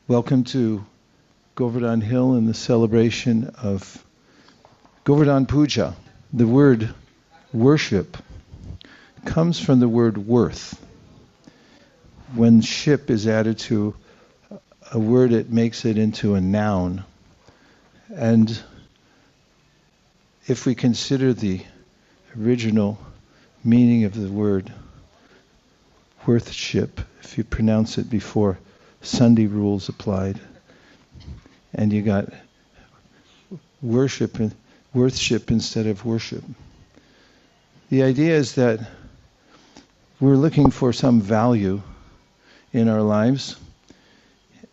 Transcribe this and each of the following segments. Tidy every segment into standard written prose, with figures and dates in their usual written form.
Welcome to Govardhan Hill in the celebration of Govardhan Puja. The word worship comes from the word worth. When ship is added to a word, it makes it into a noun. And if we consider the original meaning of the word worthship, if you pronounce it before Sunday rules applied, and you got worship and worthship instead of worship. The idea is that we're looking for some value in our lives,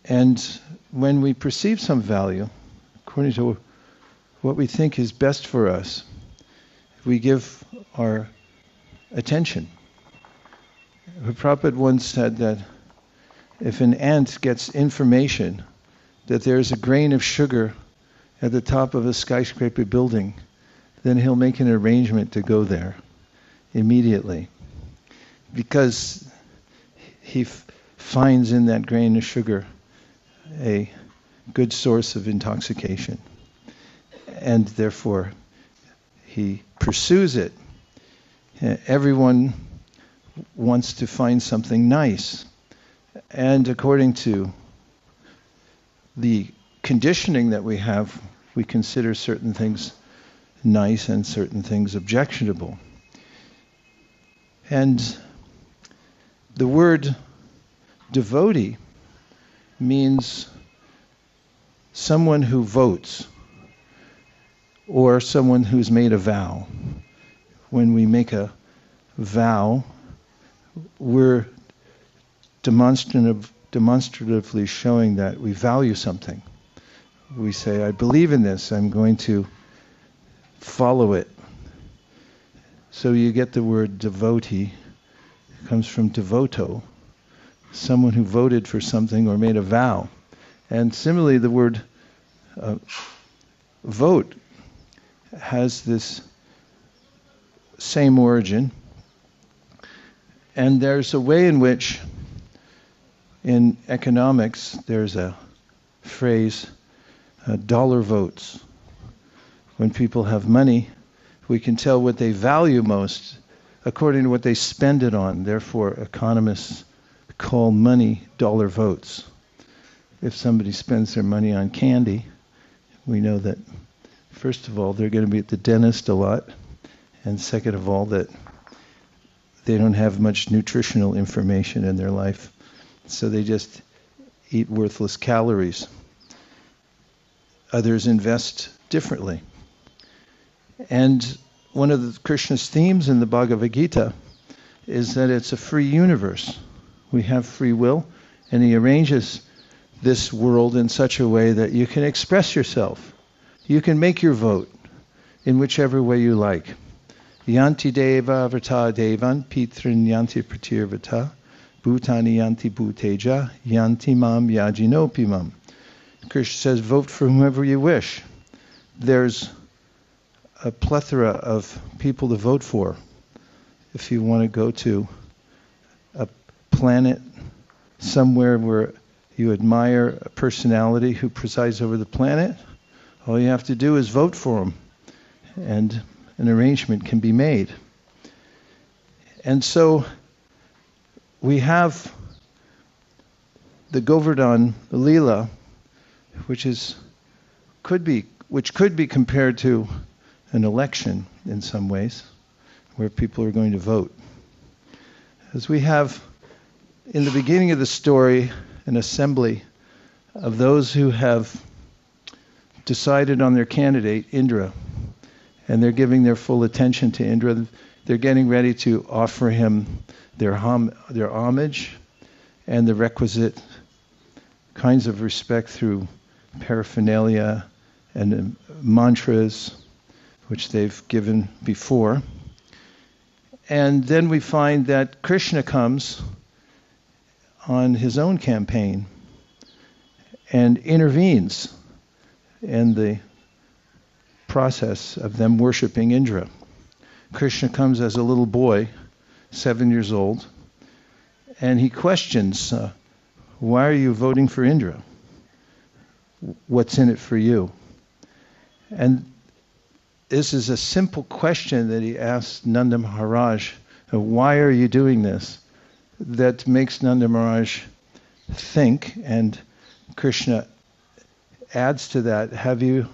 and when we perceive some value, according to what we think is best for us, we give our attention. Prabhupada once said that if an ant gets information that there's a grain of sugar at the top of a skyscraper building, then he'll make an arrangement to go there immediately, because he finds in that grain of sugar a good source of intoxication, and therefore he pursues it. Everyone wants to find something nice. And according to the conditioning that we have, we consider certain things nice and certain things objectionable. And the word devotee means someone who votes, or someone who's made a vow. When we make a vow, we're demonstratively showing that we value something. We say, I believe in this, I'm going to follow it. So you get the word devotee. It comes from devoto, someone who voted for something or made a vow. And similarly, the word vote has this same origin. And there's a way in which in economics, there's a phrase, dollar votes. When people have money, we can tell what they value most according to what they spend it on. Therefore, economists call money dollar votes. If somebody spends their money on candy, we know that, first of all, they're going to be at the dentist a lot, and second of all, that they don't have much nutritional information in their life. So they just eat worthless calories. Others invest differently. And one of the Krishna's themes in the Bhagavad Gita is that it's a free universe. We have free will, and he arranges this world in such a way that you can express yourself. You can make your vote in whichever way you like. Yanti deva vrata devan pitrin yanti pratirvata Bhutani yanti bhuteja, yanti mam yajinopi mam. Krishna says, vote for whomever you wish. There's a plethora of people to vote for. If you want to go to a planet somewhere where you admire a personality who presides over the planet, all you have to do is vote for him, and an arrangement can be made. And so we have the Govardhan, the Leela, which could be compared to an election in some ways, where people are going to vote. As we have in the beginning of the story an assembly of those who have decided on their candidate, Indra, and they're giving their full attention to Indra. They're getting ready to offer him their homage and the requisite kinds of respect through paraphernalia and mantras, which they've given before. And then we find that Kṛṣṇa comes on his own campaign and intervenes in the process of them worshiping Indra. Kṛṣṇa comes as a little boy, 7 years old, and he questions, why are you voting for Indra? what's in it for you? And this is a simple question that he asked Nanda Maharaj. Why are you doing this? That makes Nanda Maharaj think, and Krishna adds to that, have you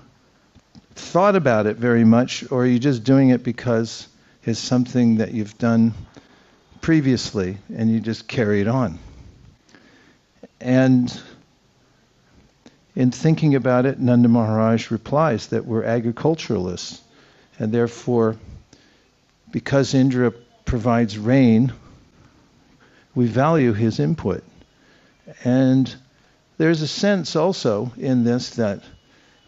thought about it very much, or are you just doing it because it's something that you've done previously and you just carry it on? And in thinking about it, Nanda Maharaj replies that we're agriculturalists, and therefore, because Indra provides rain, we value his input. And there's a sense also in this that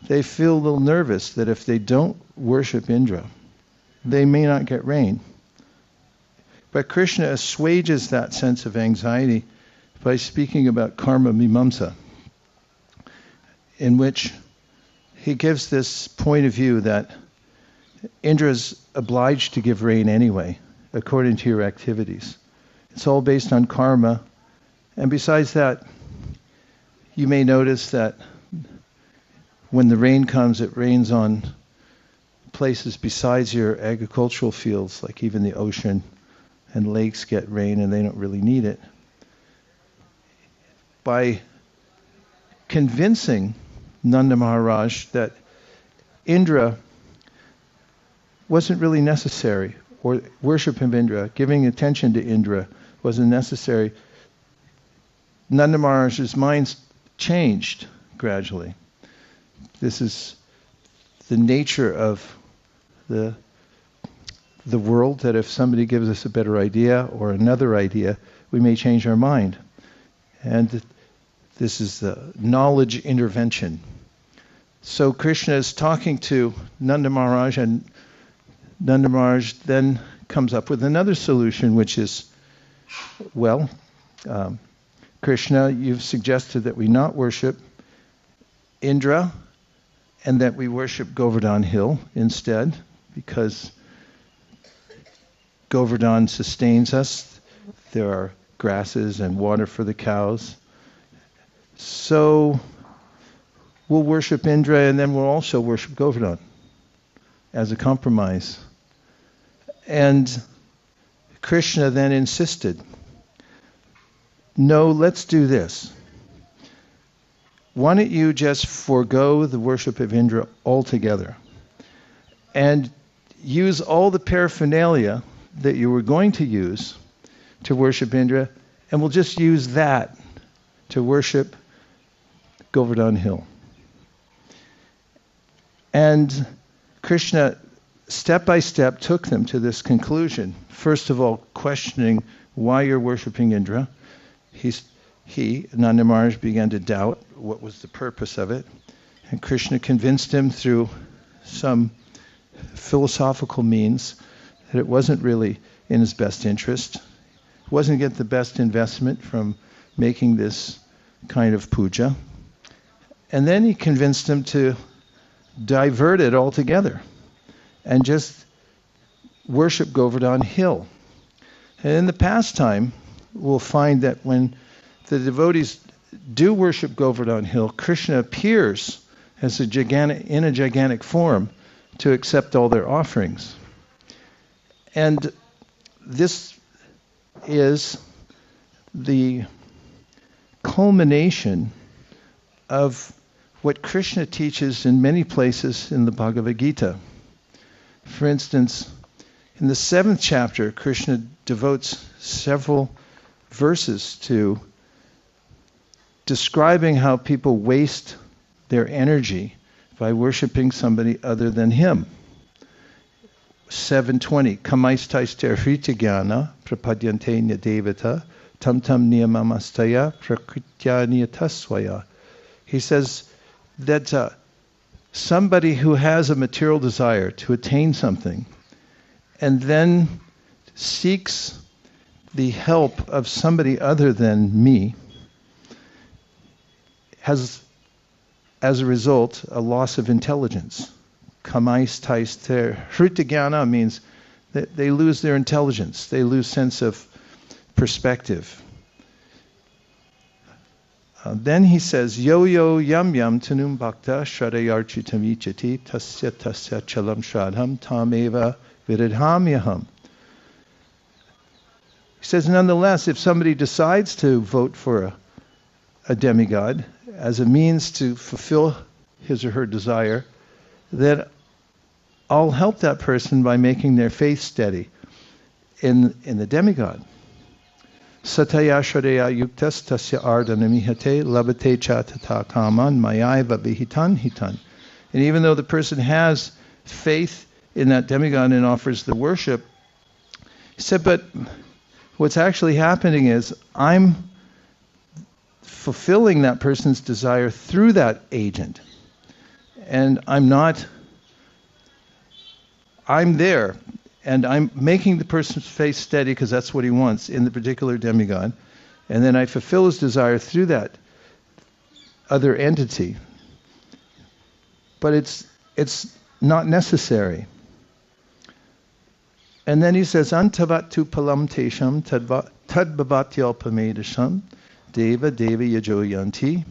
they feel a little nervous that if they don't worship Indra, they may not get rain. But Krishna assuages that sense of anxiety by speaking about karma mimamsa, in which he gives this point of view that Indra's obliged to give rain anyway, according to your activities. It's all based on karma. And besides that, you may notice that when the rain comes, it rains on places besides your agricultural fields, like even the ocean and lakes get rain and they don't really need it. By convincing Nanda Maharaj that Indra wasn't really necessary, or worship of Indra, giving attention to Indra wasn't necessary, Nanda Maharaj's mind changed gradually. This is the nature of the world, that if somebody gives us a better idea or another idea, we may change our mind. And this is the knowledge intervention. So Krishna is talking to Nanda Maharaj, and Nanda Maharaj then comes up with another solution, which is, well, Krishna, you've suggested that we not worship Indra and that we worship Govardhan hill instead, because Govardhan sustains us. There are grasses and water for the cows. So we'll worship Indra and then we'll also worship Govardhan as a compromise. And Krishna then insisted, no, let's do this. Why don't you just forego the worship of Indra altogether and use all the paraphernalia that you were going to use to worship Indra, and we'll just use that to worship Govardhan hill. And Krishna, step by step, took them to this conclusion. First of all, questioning why you're worshiping Indra. Nanda Maharaj, began to doubt what was the purpose of it. And Krishna convinced him through some philosophical means that it wasn't really in his best interest. He wasn't getting the best investment from making this kind of puja. And then he convinced him to divert it altogether and just worship Govardhan hill. And in the pastime, we'll find that when the devotees do worship Govardhan hill, Krishna appears as in a gigantic form to accept all their offerings. And this is the culmination of what Krishna teaches in many places in the Bhagavad Gita. For instance, in the 7th chapter, Krishna devotes several verses to describing how people waste their energy by worshiping somebody other than him. 7:20, Kamaistaiste hritagyana prapadyante nyadevata tam tam niyamamastaya prakritya niyatasvaya. He says that somebody who has a material desire to attain something and then seeks the help of somebody other than me has, as a result, a loss of intelligence. Kamaistaiste hritagyana means that they lose their intelligence, they lose sense of perspective. Then he says, yo yo yam yam tanum bhakta shradayarchitam ichati tasya chalam shradham tameva viridhamyaham. He says, nonetheless, if somebody decides to vote for a demigod as a means to fulfill his or her desire, then I'll help that person by making their faith steady in the demigod. Sataya shradaya yuktas tasya ardhanamihate labate chatata kaman mayaiva vihitan hitan. And even though the person has faith in that demigod and offers the worship, he said, but what's actually happening is I'm fulfilling that person's desire through that agent. And I'm there. And I'm making the person's faith steady because that's what he wants in the particular demigod. And then I fulfill his desire through that other entity. But it's not necessary. And then he says, Antavatu palam tesham tadbhavatyalpamedasham deva deva yajo yanti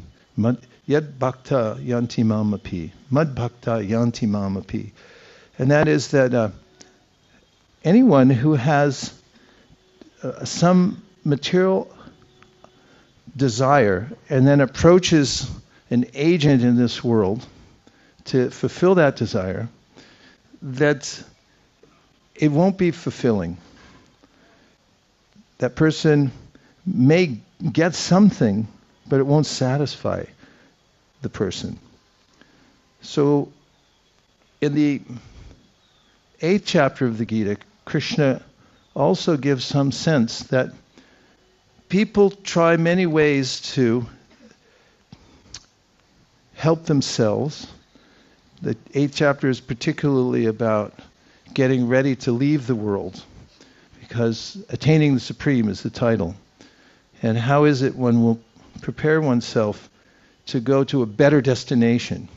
yad bhakta yanti mamapi mad bhakta yanti mamapi. And that is that anyone who has some material desire and then approaches an agent in this world to fulfill that desire, that it won't be fulfilling. That person may get something, but it won't satisfy the person. So in the 8th chapter of the Gita, Krishna also gives some sense that people try many ways to help themselves. The 8th chapter is particularly about getting ready to leave the world, because attaining the Supreme is the title. And how is it one will prepare oneself to go to a better destination?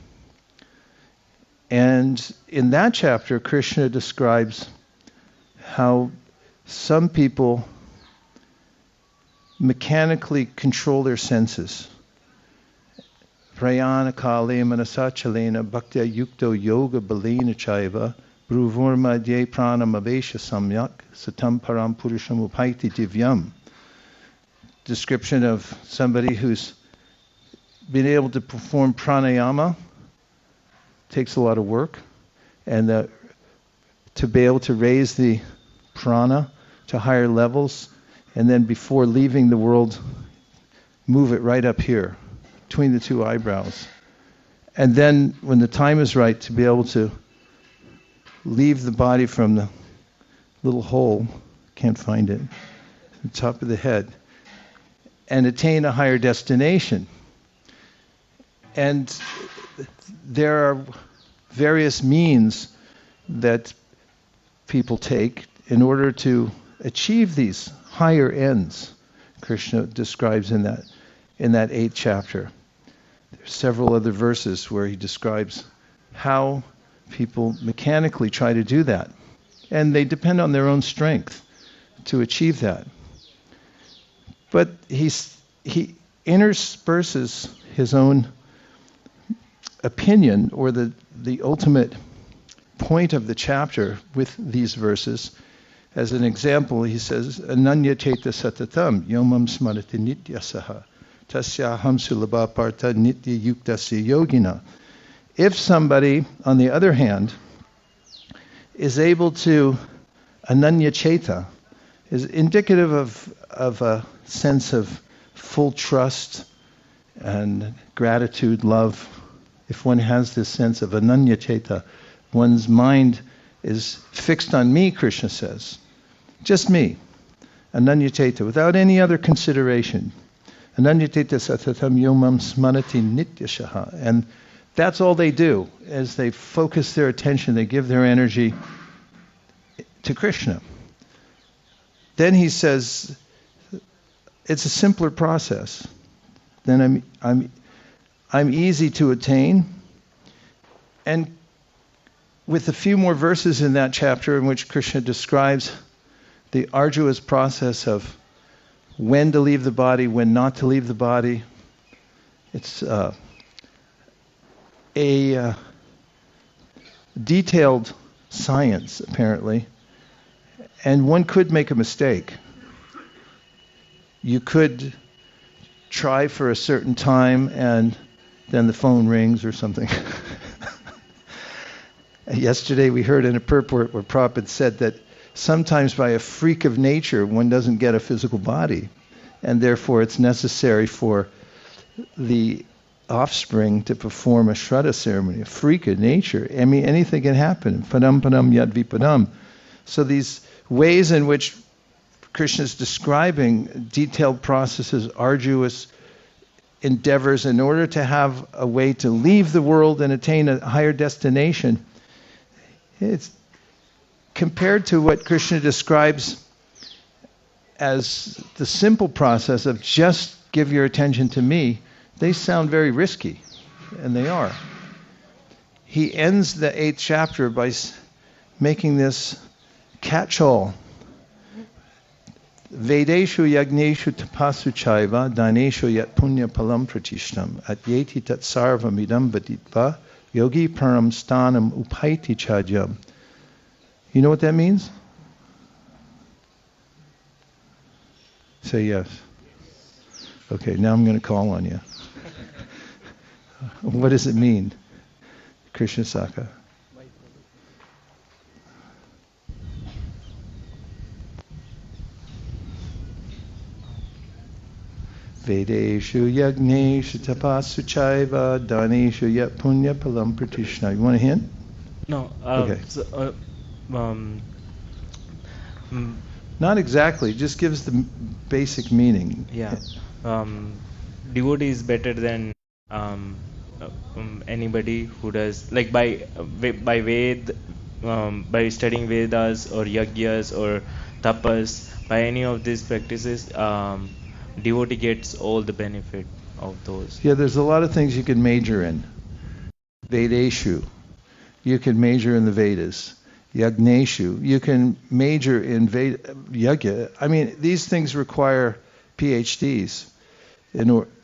And in that chapter, Krishna describes how some people mechanically control their senses. Prayana kale manasachalena bhaktya yukto yoga balena chaiva bruvurma dye pranam avesha samyak satam param purusham upaiti divyam. Description of somebody who's been able to perform pranayama. Takes a lot of work, and to be able to raise the prana to higher levels, and then before leaving the world, move it right up here, between the two eyebrows. And then when the time is right, to be able to leave the body from the little hole, can't find it, the top of the head, and attain a higher destination. And there are various means that people take in order to achieve these higher ends. Krishna describes in that 8th chapter. There's several other verses where he describes how people mechanically try to do that. And they depend on their own strength to achieve that. But he intersperses his own opinion, or the ultimate point of the chapter, with these verses. As an example, he says, Ananya cheta satatam yomam smarati nityasaha tasyaham sulabha partha nitya yuktasya yogina. If somebody, on the other hand, is able to ananya cheta, is indicative of a sense of full trust and gratitude, love. If one has this sense of ananya cheta, one's mind is fixed on me, Krishna says. Just me. Ananya cheta, without any other consideration. Ananya cheta satatam yomam smarati nityashaha. And that's all they do, as they focus their attention, they give their energy to Krishna. Then he says, it's a simpler process. Then I'm easy to attain. And with a few more verses in that chapter in which Krishna describes the arduous process of when to leave the body, when not to leave the body, It's a detailed science, apparently, and one could make a mistake. You could try for a certain time and then the phone rings or something. Yesterday we heard in a purport where Prabhupada said that sometimes by a freak of nature one doesn't get a physical body, and therefore it's necessary for the offspring to perform a Shraddha ceremony, a freak of nature. I mean, anything can happen. Padam padam yad vipadam. So these ways in which Krishna is describing detailed processes, arduous endeavors in order to have a way to leave the world and attain a higher destination, it's compared to what Krishna describes as the simple process of just give your attention to me. They sound very risky, and they are. He ends the 8th chapter by making this catch-all. Vedeshu yagneshu tapasu chaiva daneshu yat punya palam pratishtam atyeti tat sarvam idam vaditva yogi param stanam upaiti chajam. You know what that means? Say yes. Okay, now I'm going to call on you. What does it mean, Krishna Saka? Vedeshu yagneshu tapasu chaiva daneshu yat punya palam pratishna. You want a hint? No. Okay. Not exactly. Just gives the basic meaning. Yeah. Devotee is better than anybody who does, like by Ved, by studying Vedas or Yagyas or Tapas, by any of these practices, devotee gets all the benefit of those. Yeah, there's a lot of things you can major in. Vedeshu, you can major in the Vedas. Yagneshu, you can major in Yagya. I mean, these things require PhDs,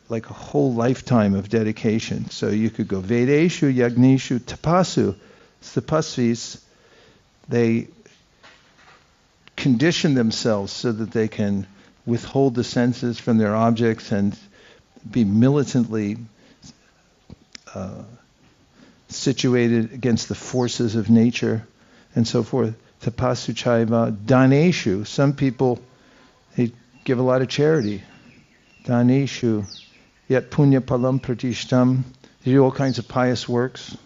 like a whole lifetime of dedication. So you could go Vedeshu, Yagneshu, Tapasu. Tapasvis, they condition themselves so that they can withhold the senses from their objects and be militantly situated against the forces of nature and so forth. Tapasu chaiva, daneshu. Some people, they give a lot of charity. Daneshu, yet punya palam pratishtam. They do all kinds of pious works.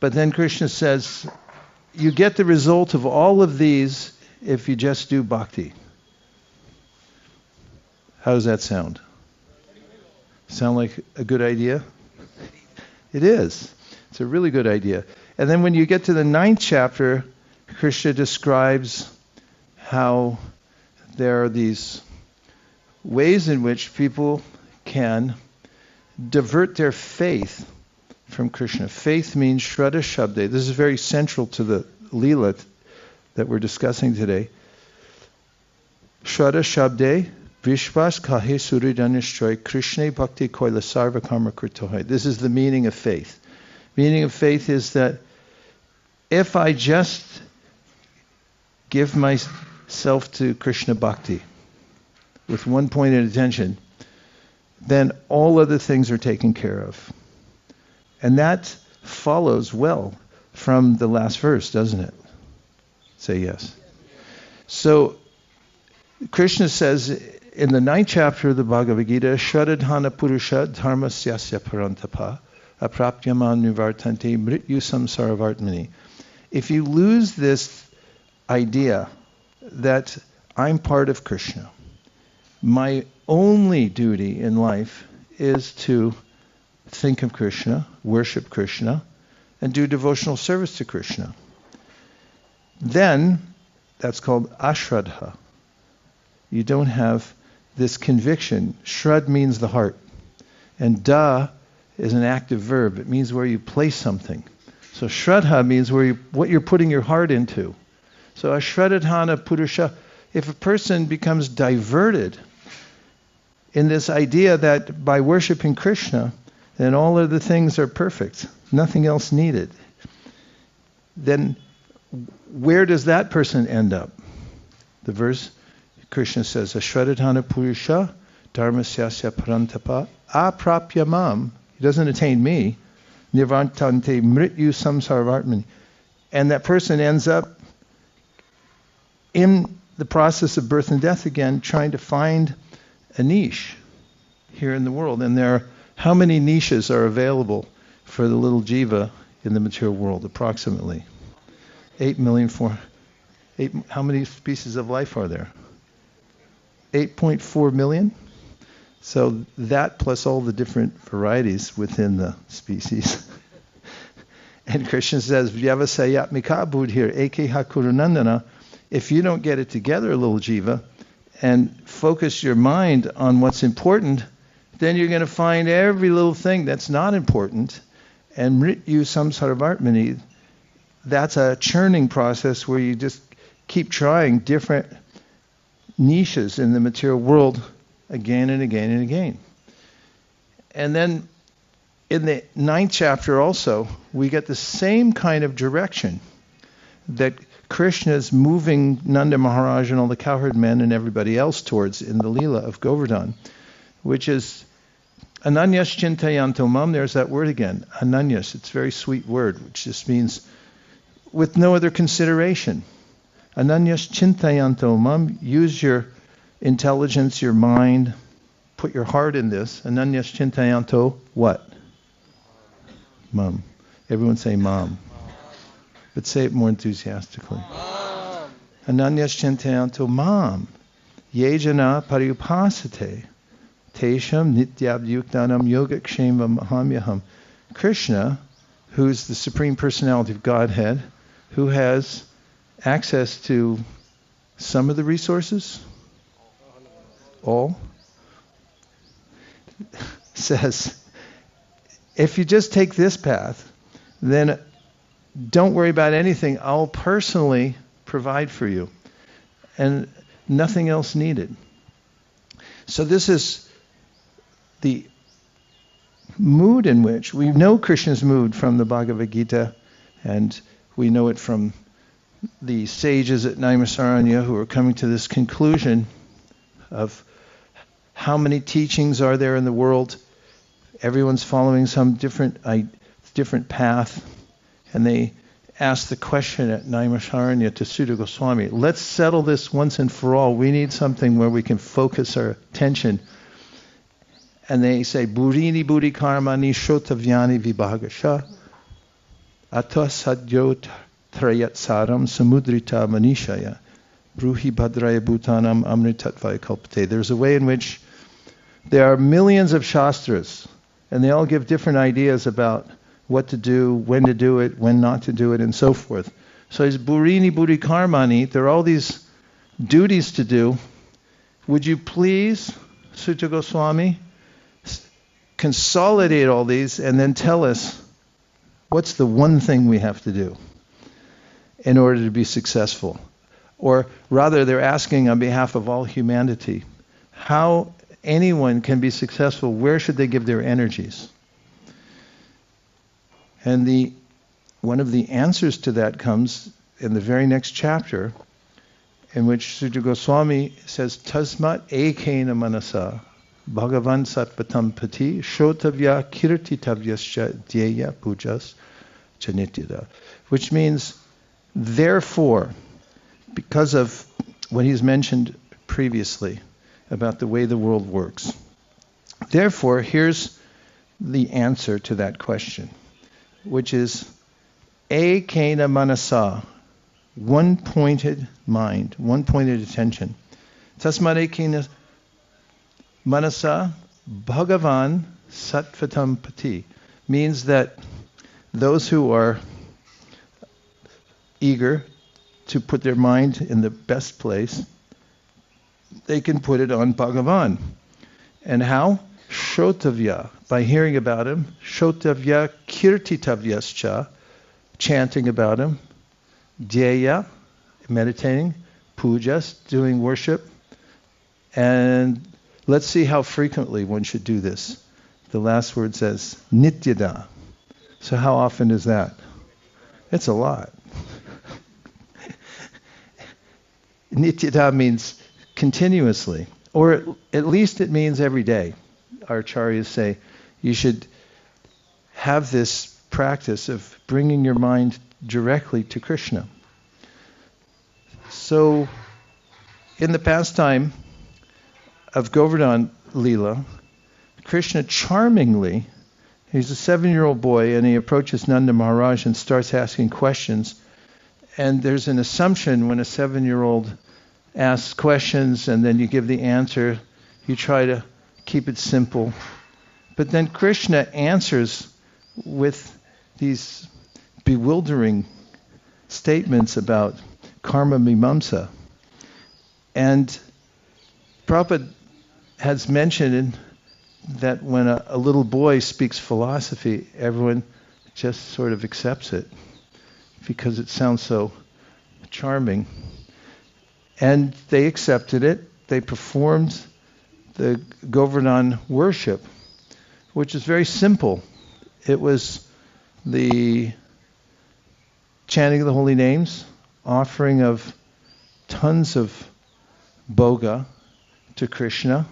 But then Krishna says, you get the result of all of these if you just do bhakti. How does that sound? Sound like a good idea? It is. It's a really good idea. And then when you get to the 9th chapter, Krishna describes how there are these ways in which people can divert their faith from Krishna. Faith means Shraddha Shabde. This is very central to the Leela that we're discussing today. Shraddha Shabde, Vishvas kahe suridhanishchoy Krishna bhakti koila sarva karma kritohay. This is the meaning of faith. Meaning of faith is that if I just give myself to Krishna bhakti with one point of attention, then all other things are taken care of. And that follows well from the last verse, doesn't it? Say yes. So Krishna says in the 9th chapter of the Bhagavad Gita, Shradhana Purusha Dharma Syasya Parantapa Aprapyaman Nivartante Mrityu Samsaravartmani. If you lose this idea that I'm part of Krishna, my only duty in life is to think of Krishna, worship Krishna, and do devotional service to Krishna, then that's called ashraddha. You don't have this conviction. Shrad means the heart, and da is an active verb. It means where you place something. So shraddha means what you're putting your heart into. So ashraddhana purusha, if a person becomes diverted in this idea that by worshiping Krishna, then all of the things are perfect, nothing else needed. Then where does that person end up? The verse, Krishna says, Ashradhana Purusha Dharmasyasya Parantapa Aprapya Mam. He doesn't attain me. Nirvantante Mrityu Samsaravartmani. And that person ends up in the process of birth and death again, trying to find a niche here in the world. And how many niches are available for the little jiva in the material world? Approximately 8 million. How many species of life are there? 8.4 million. So that plus all the different varieties within the species. And Krishna says, Vyavasayatmika buddhir eke hakurunandana. If you don't get it together, little jiva, and focus your mind on what's important, then you're going to find every little thing that's not important. And mrityu samsaravartmani, that's a churning process where you just keep trying different niches in the material world again and again and again. And then in the 9th chapter also, we get the same kind of direction that Krishna is moving Nanda Maharaj and all the cowherd men and everybody else towards in the Leela of Govardhan, which is Ananyas Chintayanto Mam. There's that word again, Ananyas. It's a very sweet word, which just means with no other consideration. Ananyas Chintayanto Mam. Use your intelligence, your mind, put your heart in this. Ananyas Chintayanto what? Mam. Everyone say Mam. But say it more enthusiastically. Ananyas Chintayanto Mam. Yejana Pariyupasate. Tesham Nityabhyuktanam Yogakshema Mahamyaham. Krishna, who's the Supreme Personality of Godhead, who has access to some of the resources, all, says, if you just take this path, then don't worry about anything. I'll personally provide for you. And nothing else needed. So this is the mood in which we know Krishna's mood from the Bhagavad Gita, and we know it from the sages at Naimisaranya who are coming to this conclusion of how many teachings are there in the world. Everyone's following some different path, and they ask the question at Naimisaranya to Sutta Goswami, let's settle this once and for all. We need something where we can focus our attention. And they say, Burini Buddhi Karmani Shotavyani Vibhagasha Atasadyo Trayatsaram Samudrita Manishaya Bruhi Bhadraya Bhutanam Amritatvaya Kalpate. There's a way in which there are millions of shastras, and they all give different ideas about what to do, when to do it, when not to do it, and so forth. So it's Burini Buddhi Karmani. There are all these duties to do. Would you please, Sutta Goswami, consolidate all these and then tell us what's the one thing we have to do in order to be successful? Or rather, they're asking on behalf of all humanity, how anyone can be successful, where should they give their energies? And one of the answers to that comes in the very next chapter, in which Sutta Goswami says, Tasmat ekena manasa Bhagavan Satvatam Pati Shotavya Kirtitavyascha Dhyaya Pujas Chanityada. Which means, therefore, because of what he's mentioned previously about the way the world works, therefore, here's the answer to that question, which is ekena manasa, one-pointed mind, one-pointed attention. Tasmat ekena Manasa Bhagavan Sattvatam Pati means that those who are eager to put their mind in the best place, they can put it on Bhagavan. And how? Shotavya, by hearing about him. Shotavya Kirtitavyascha, chanting about him. Dhyaya, meditating. Pujas, doing worship. And Let's see how frequently one should do this. The last word says nityada. So how often is that? It's a lot. Nityada means continuously, or at least it means every day. Our acharyas say you should have this practice of bringing your mind directly to Krishna. So, in the pastime of Govardhan Leela, Krishna charmingly, he's a 7-year-old boy, and he approaches Nanda Maharaj and starts asking questions. And there's an assumption when a 7-year-old asks questions and then you give the answer, you try to keep it simple. But then Krishna answers with these bewildering statements about karma mimamsa. And Prabhupada has mentioned that when a little boy speaks philosophy, everyone just sort of accepts it because it sounds so charming. And they accepted it. They performed the Govardhan worship, which is very simple. It was the chanting of the holy names, offering of tons of bhoga to Krishna,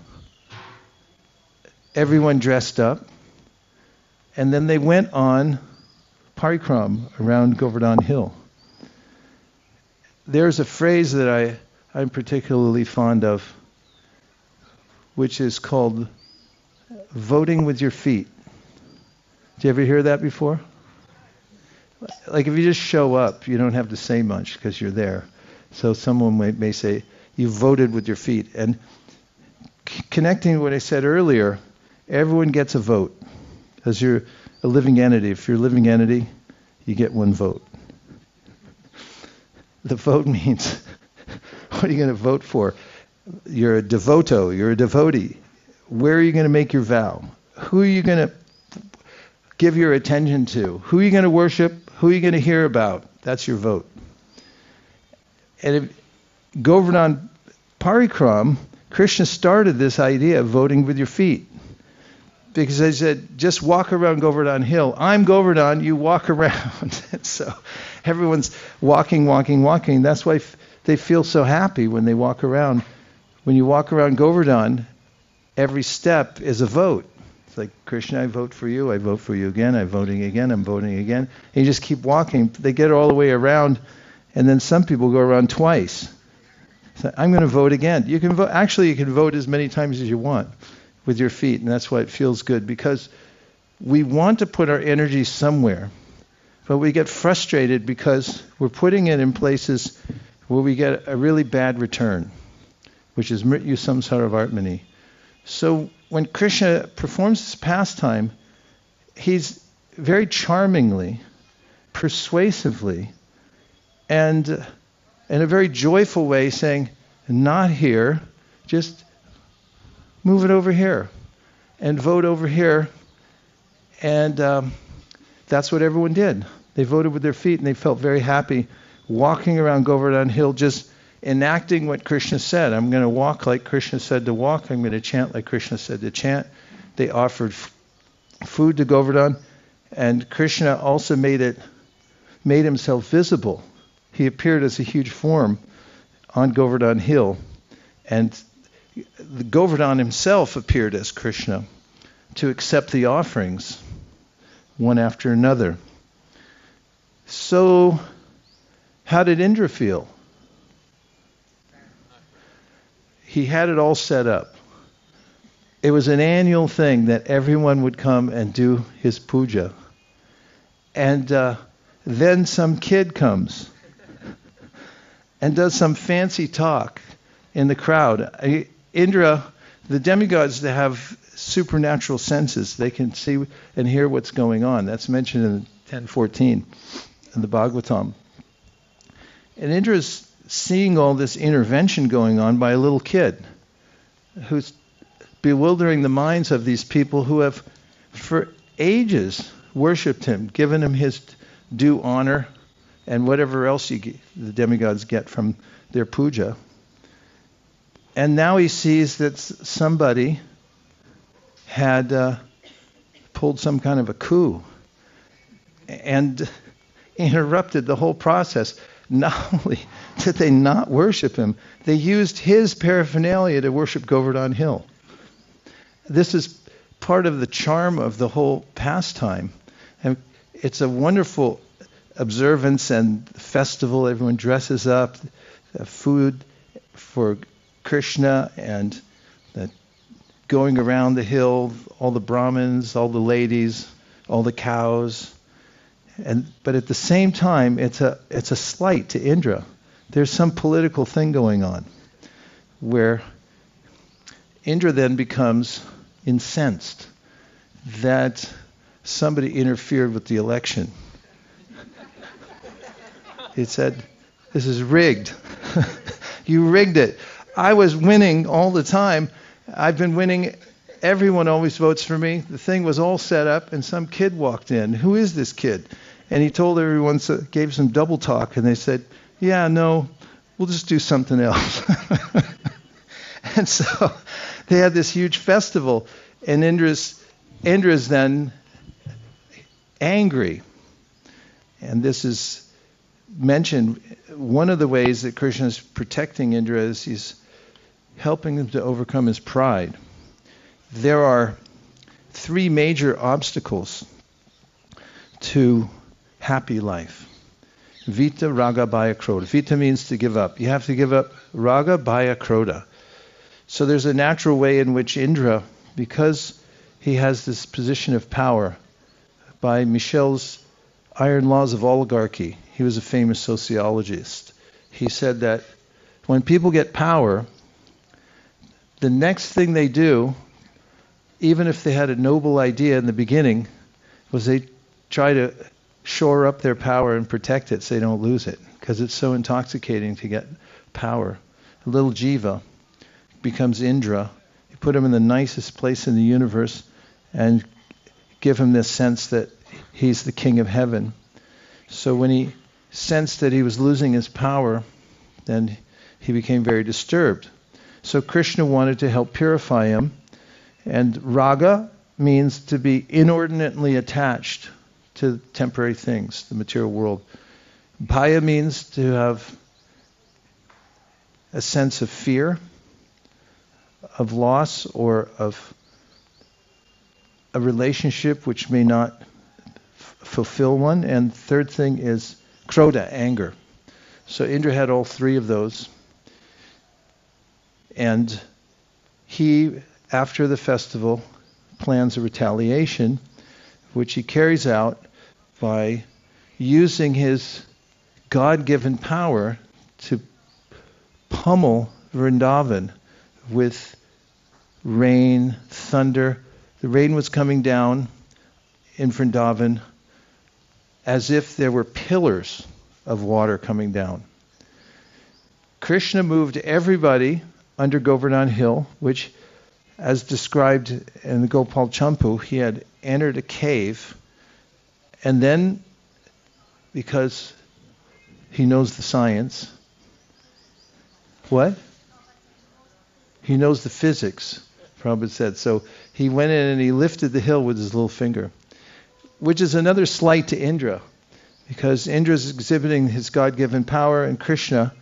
everyone dressed up, and then they went on parikram around Govardhan Hill. There's a phrase that I'm particularly fond of, which is called voting with your feet. Did you ever hear that before? Like if you just show up, you don't have to say much because you're there. So someone may say, you voted with your feet. And connecting to what I said earlier, everyone gets a vote. Because you're a living entity. If you're a living entity, you get one vote. The vote means, what are you going to vote for? You're a devoto, you're a devotee. Where are you going to make your vow? Who are you going to give your attention to? Who are you going to worship? Who are you going to hear about? That's your vote. And if Govardhan Parikram, Krishna started this idea of voting with your feet. Because they said, just walk around Govardhan Hill. I'm Govardhan, you walk around. And so everyone's walking. That's why they feel so happy when they walk around. When you walk around Govardhan, every step is a vote. It's like, Krishna, I vote for you again, I'm voting again. And you just keep walking. They get all the way around, and then some people go around twice. So I'm going to vote again. You can vote. Actually, you can vote as many times as you want with your feet, and that's why it feels good, because we want to put our energy somewhere, but we get frustrated because we're putting it in places where we get a really bad return, which is mrityu samsara vartmani. So when Krishna performs this pastime, he's very charmingly, persuasively, and in a very joyful way saying, not here, just move it over here and vote over here. And that's what everyone did. They voted with their feet, and they felt very happy walking around Govardhan Hill, just enacting what Krishna said. I'm going to walk like Krishna said to walk. I'm going to chant like Krishna said to chant. They offered food to Govardhan, and Krishna also made himself visible. He appeared as a huge form on Govardhan Hill, and the Govardhan himself appeared as Krishna to accept the offerings one after another. So, how did Indra feel? He had it all set up. It was an annual thing that everyone would come and do his puja. And then some kid comes and does some fancy talk in the crowd. Indra, the demigods, they have supernatural senses. They can see and hear what's going on. That's mentioned in 10:14 in the Bhāgvatam. And Indra's seeing all this intervention going on by a little kid who's bewildering the minds of these people who have for ages worshipped him, given him his due honor and whatever else the demigods get from their puja. And now he sees that somebody had pulled some kind of a coup and interrupted the whole process. Not only did they not worship him, they used his paraphernalia to worship Govardhan Hill. This is part of the charm of the whole pastime. And it's a wonderful observance and festival. Everyone dresses up, food for Krishna, and going around the hill, all the Brahmins, all the ladies, all the cows. But at the same time, it's a slight to Indra. There's some political thing going on where Indra then becomes incensed that somebody interfered with the election. He said, "This is rigged. You rigged it. I was winning all the time. I've been winning. Everyone always votes for me. The thing was all set up, and some kid walked in. Who is this kid?" And he told everyone, gave some double talk, and they said, "Yeah, no, we'll just do something else." And so they had this huge festival, and Indra's then angry. And this is mentioned. One of the ways that Krishna is protecting Indra is he's helping him to overcome his pride. There are 3 major obstacles to happy life. Vita, Raga, Bhaya, Krodha. Vita means to give up. You have to give up Raga, Bhaya, Krodha. So there's a natural way in which Indra, because he has this position of power, by Michel's iron laws of oligarchy, he was a famous sociologist. He said that when people get power, the next thing they do, even if they had a noble idea in the beginning, was they try to shore up their power and protect it so they don't lose it, because it's so intoxicating to get power. A little jiva becomes Indra. You put him in the nicest place in the universe and give him this sense that he's the king of heaven. So when he sensed that he was losing his power, then he became very disturbed. So Krishna wanted to help purify him. And raga means to be inordinately attached to temporary things, the material world. Bhaya means to have a sense of fear, of loss, or of a relationship which may not fulfill one. And third thing is krodha, anger. So Indra had all 3 of those. And he, after the festival, plans a retaliation, which he carries out by using his God-given power to pummel Vrindavan with rain, thunder. The rain was coming down in Vrindavan as if there were pillars of water coming down. Krishna moved everybody under Govardhan Hill, which, as described in the Gopal Champu, he had entered a cave, and then, because he knows the science, what? He knows the physics, Prabhupada said. So he went in and he lifted the hill with his little finger, which is another slight to Indra, because Indra is exhibiting his God-given power, and Krishna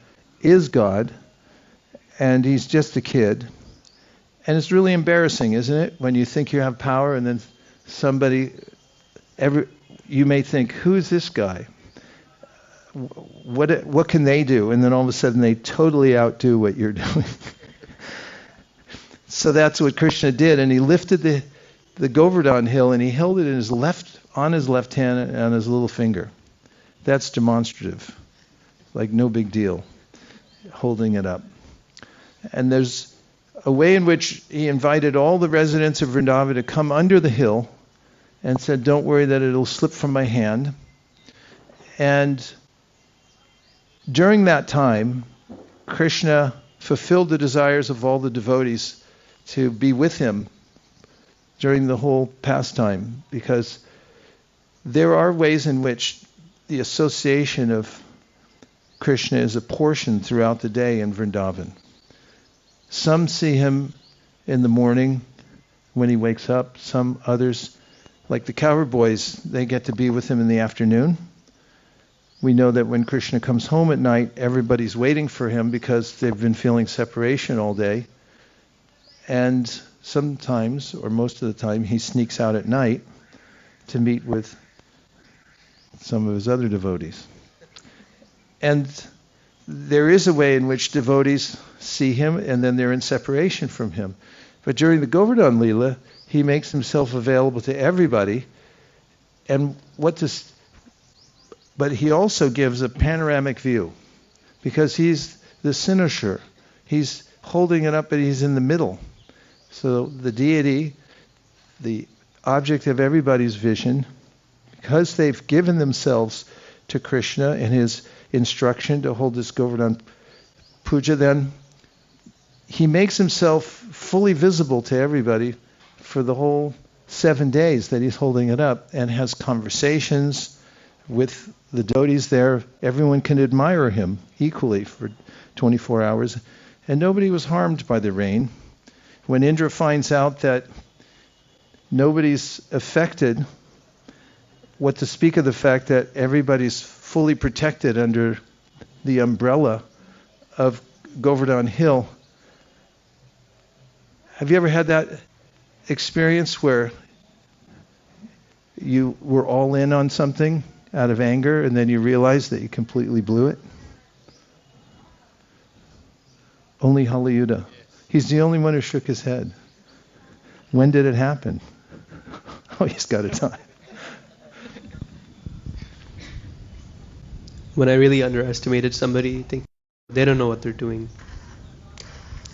is God, and he's just a kid. And it's really embarrassing, isn't it, when you think you have power and then somebody, you may think, who's this guy? What can they do? And then all of a sudden they totally outdo what you're doing. So that's what Krishna did, and he lifted the Govardhan hill and he held it in on his left hand and on his little finger. That's demonstrative, like no big deal, holding it up. And there's a way in which he invited all the residents of Vrindavan to come under the hill and said, don't worry that it'll slip from my hand. And during that time, Krishna fulfilled the desires of all the devotees to be with him during the whole pastime, because there are ways in which the association of Krishna is apportioned throughout the day in Vrindavan. Some see him in the morning when he wakes up. Some others, like the cowherd boys, they get to be with him in the afternoon. We know that when Krishna comes home at night, everybody's waiting for him because they've been feeling separation all day. And sometimes, or most of the time, he sneaks out at night to meet with some of his other devotees. And there is a way in which devotees see him and then they're in separation from him. But during the Govardhan Leela, he makes himself available to everybody. And but he also gives a panoramic view because he's the cynosure. He's holding it up and he's in the middle. So the deity, the object of everybody's vision, because they've given themselves to Krishna and his instruction to hold this Govardhan puja, then he makes himself fully visible to everybody for the whole 7 days that he's holding it up, and has conversations with the devotees there. Everyone can admire him equally for 24 hours, and nobody was harmed by the rain. When Indra finds out that nobody's affected, what to speak of the fact that everybody's fully protected under the umbrella of Govardhan Hill. Have you ever had that experience where you were all in on something out of anger and then you realize that you completely blew it? Only Halayuda. He's the only one who shook his head. When did it happen? Oh, he's got a time. When I really underestimated somebody, think they don't know what they're doing.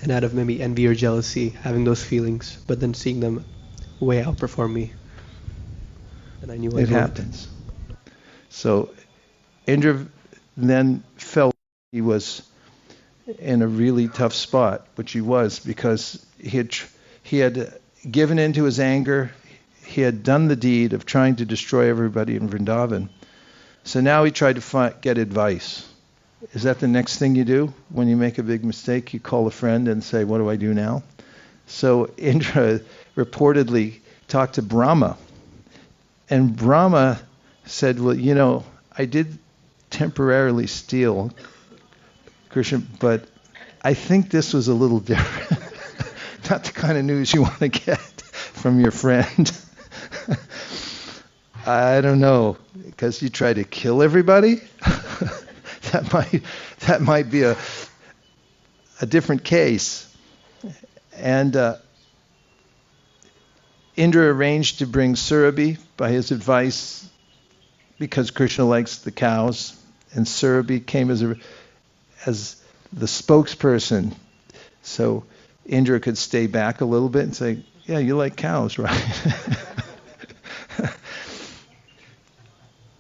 And out of maybe envy or jealousy, having those feelings, but then seeing them way outperform me. And I knew it happens. So Indra then felt he was in a really tough spot, which he was, because he had given in to his anger. He had done the deed of trying to destroy everybody in Vrindavan. So now he tried to get advice. Is that the next thing you do when you make a big mistake? You call a friend and say, what do I do now? So Indra reportedly talked to Brahma. And Brahma said, well, I did temporarily steal Krishna, but I think this was a little different. Not the kind of news you want to get from your friend. I don't know, because you try to kill everybody? that might be a different case. And Indra arranged to bring Surabhi by his advice, because Krishna likes the cows, and Surabhi came as the spokesperson, so Indra could stay back a little bit and say, yeah, you like cows, right?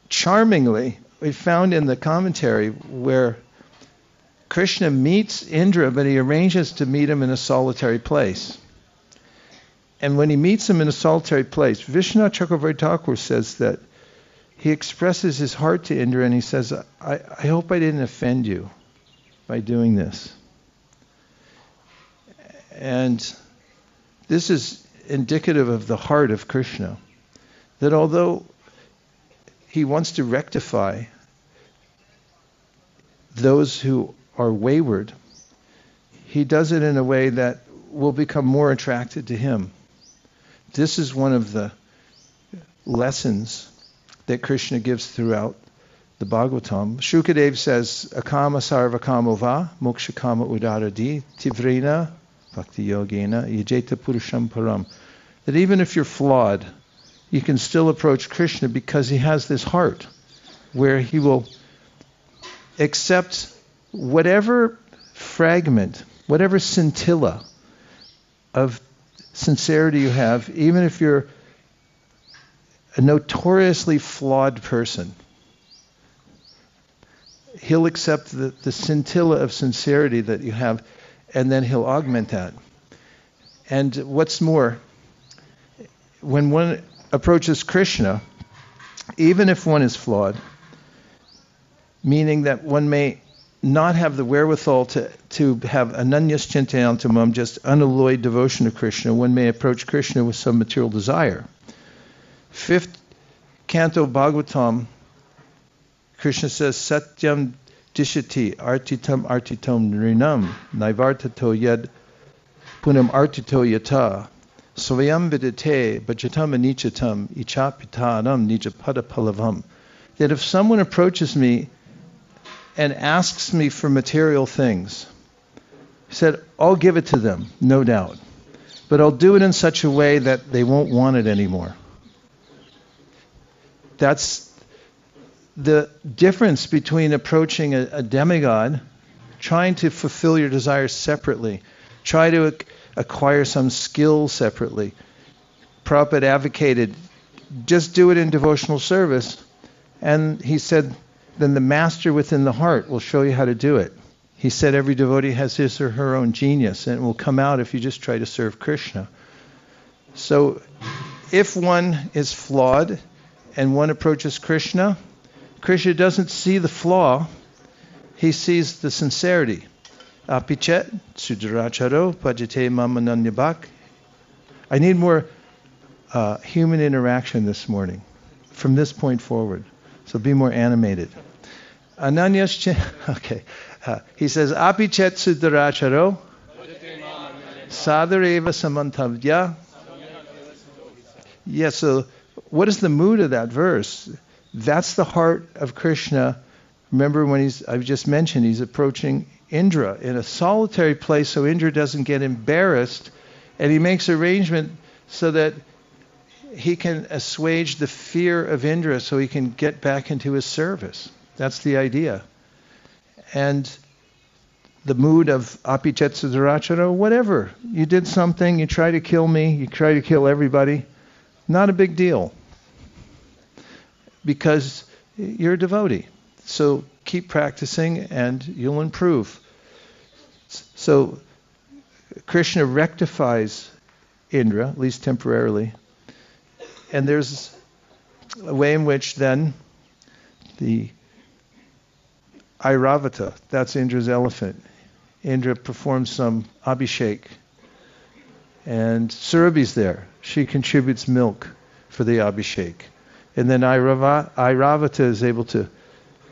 Charmingly, we found in the commentary where Krishna meets Indra, but he arranges to meet him in a solitary place. And when he meets him in a solitary place, Vishvanath Cakravarti Thakura says that he expresses his heart to Indra and he says, I hope I didn't offend you by doing this. And this is indicative of the heart of Krishna, that although he wants to rectify those who are wayward, he does it in a way that will become more attracted to him. This is one of the lessons that Krishna gives throughout the Bhāgvatam. Śukadeva says, akama sarva kamo va, moksha kama udaradi, tivrena bhakti yogena, yajeta purusham param. That even if you're flawed, you can still approach Krishna because he has this heart where he will accept whatever fragment, whatever scintilla of sincerity you have, even if you're a notoriously flawed person. He'll accept the scintilla of sincerity that you have, and then he'll augment that. And what's more, when one approaches Krishna, even if one is flawed, meaning that one may not have the wherewithal to have ananyas chintayantamam, just unalloyed devotion to Krishna, one may approach Krishna with some material desire. 5th canto Bhāgvatam, Krishna says, Satyam dishati artitam nrinam naivartato yad punam artito yata svayam vidite bhajatam anichatam ichapitanam nijapada. That if someone approaches me and asks me for material things, he said, I'll give it to them, no doubt. But I'll do it in such a way that they won't want it anymore. That's the difference between approaching a demigod, trying to fulfill your desires separately, try to acquire some skill separately. Prabhupada advocated, just do it in devotional service. And he said, then the master within the heart will show you how to do it. He said every devotee has his or her own genius, and it will come out if you just try to serve Krishna. So if one is flawed and one approaches Krishna, Krishna doesn't see the flaw, he sees the sincerity. Apichet, sudaracharo, pajate mamananyabhak. I need more human interaction this morning, from this point forward. So be more animated. Ananyas, okay. He says, apichet sudaracharo, sadareva samantavya. Yeah, so what is the mood of that verse? That's the heart of Krishna. Remember when I've just mentioned, he's approaching Indra in a solitary place so Indra doesn't get embarrassed, and he makes arrangement so that he can assuage the fear of Indra so he can get back into his service. That's the idea. And the mood of apichetsudarachara, whatever. You did something, you try to kill me, you try to kill everybody. Not a big deal. Because you're a devotee. So keep practicing and you'll improve. So Krishna rectifies Indra, at least temporarily. And there's a way in which then the Airavata, that's Indra's elephant. Indra performs some abhishek. And Surabhi's there. She contributes milk for the abhishek. And then Airavata is able to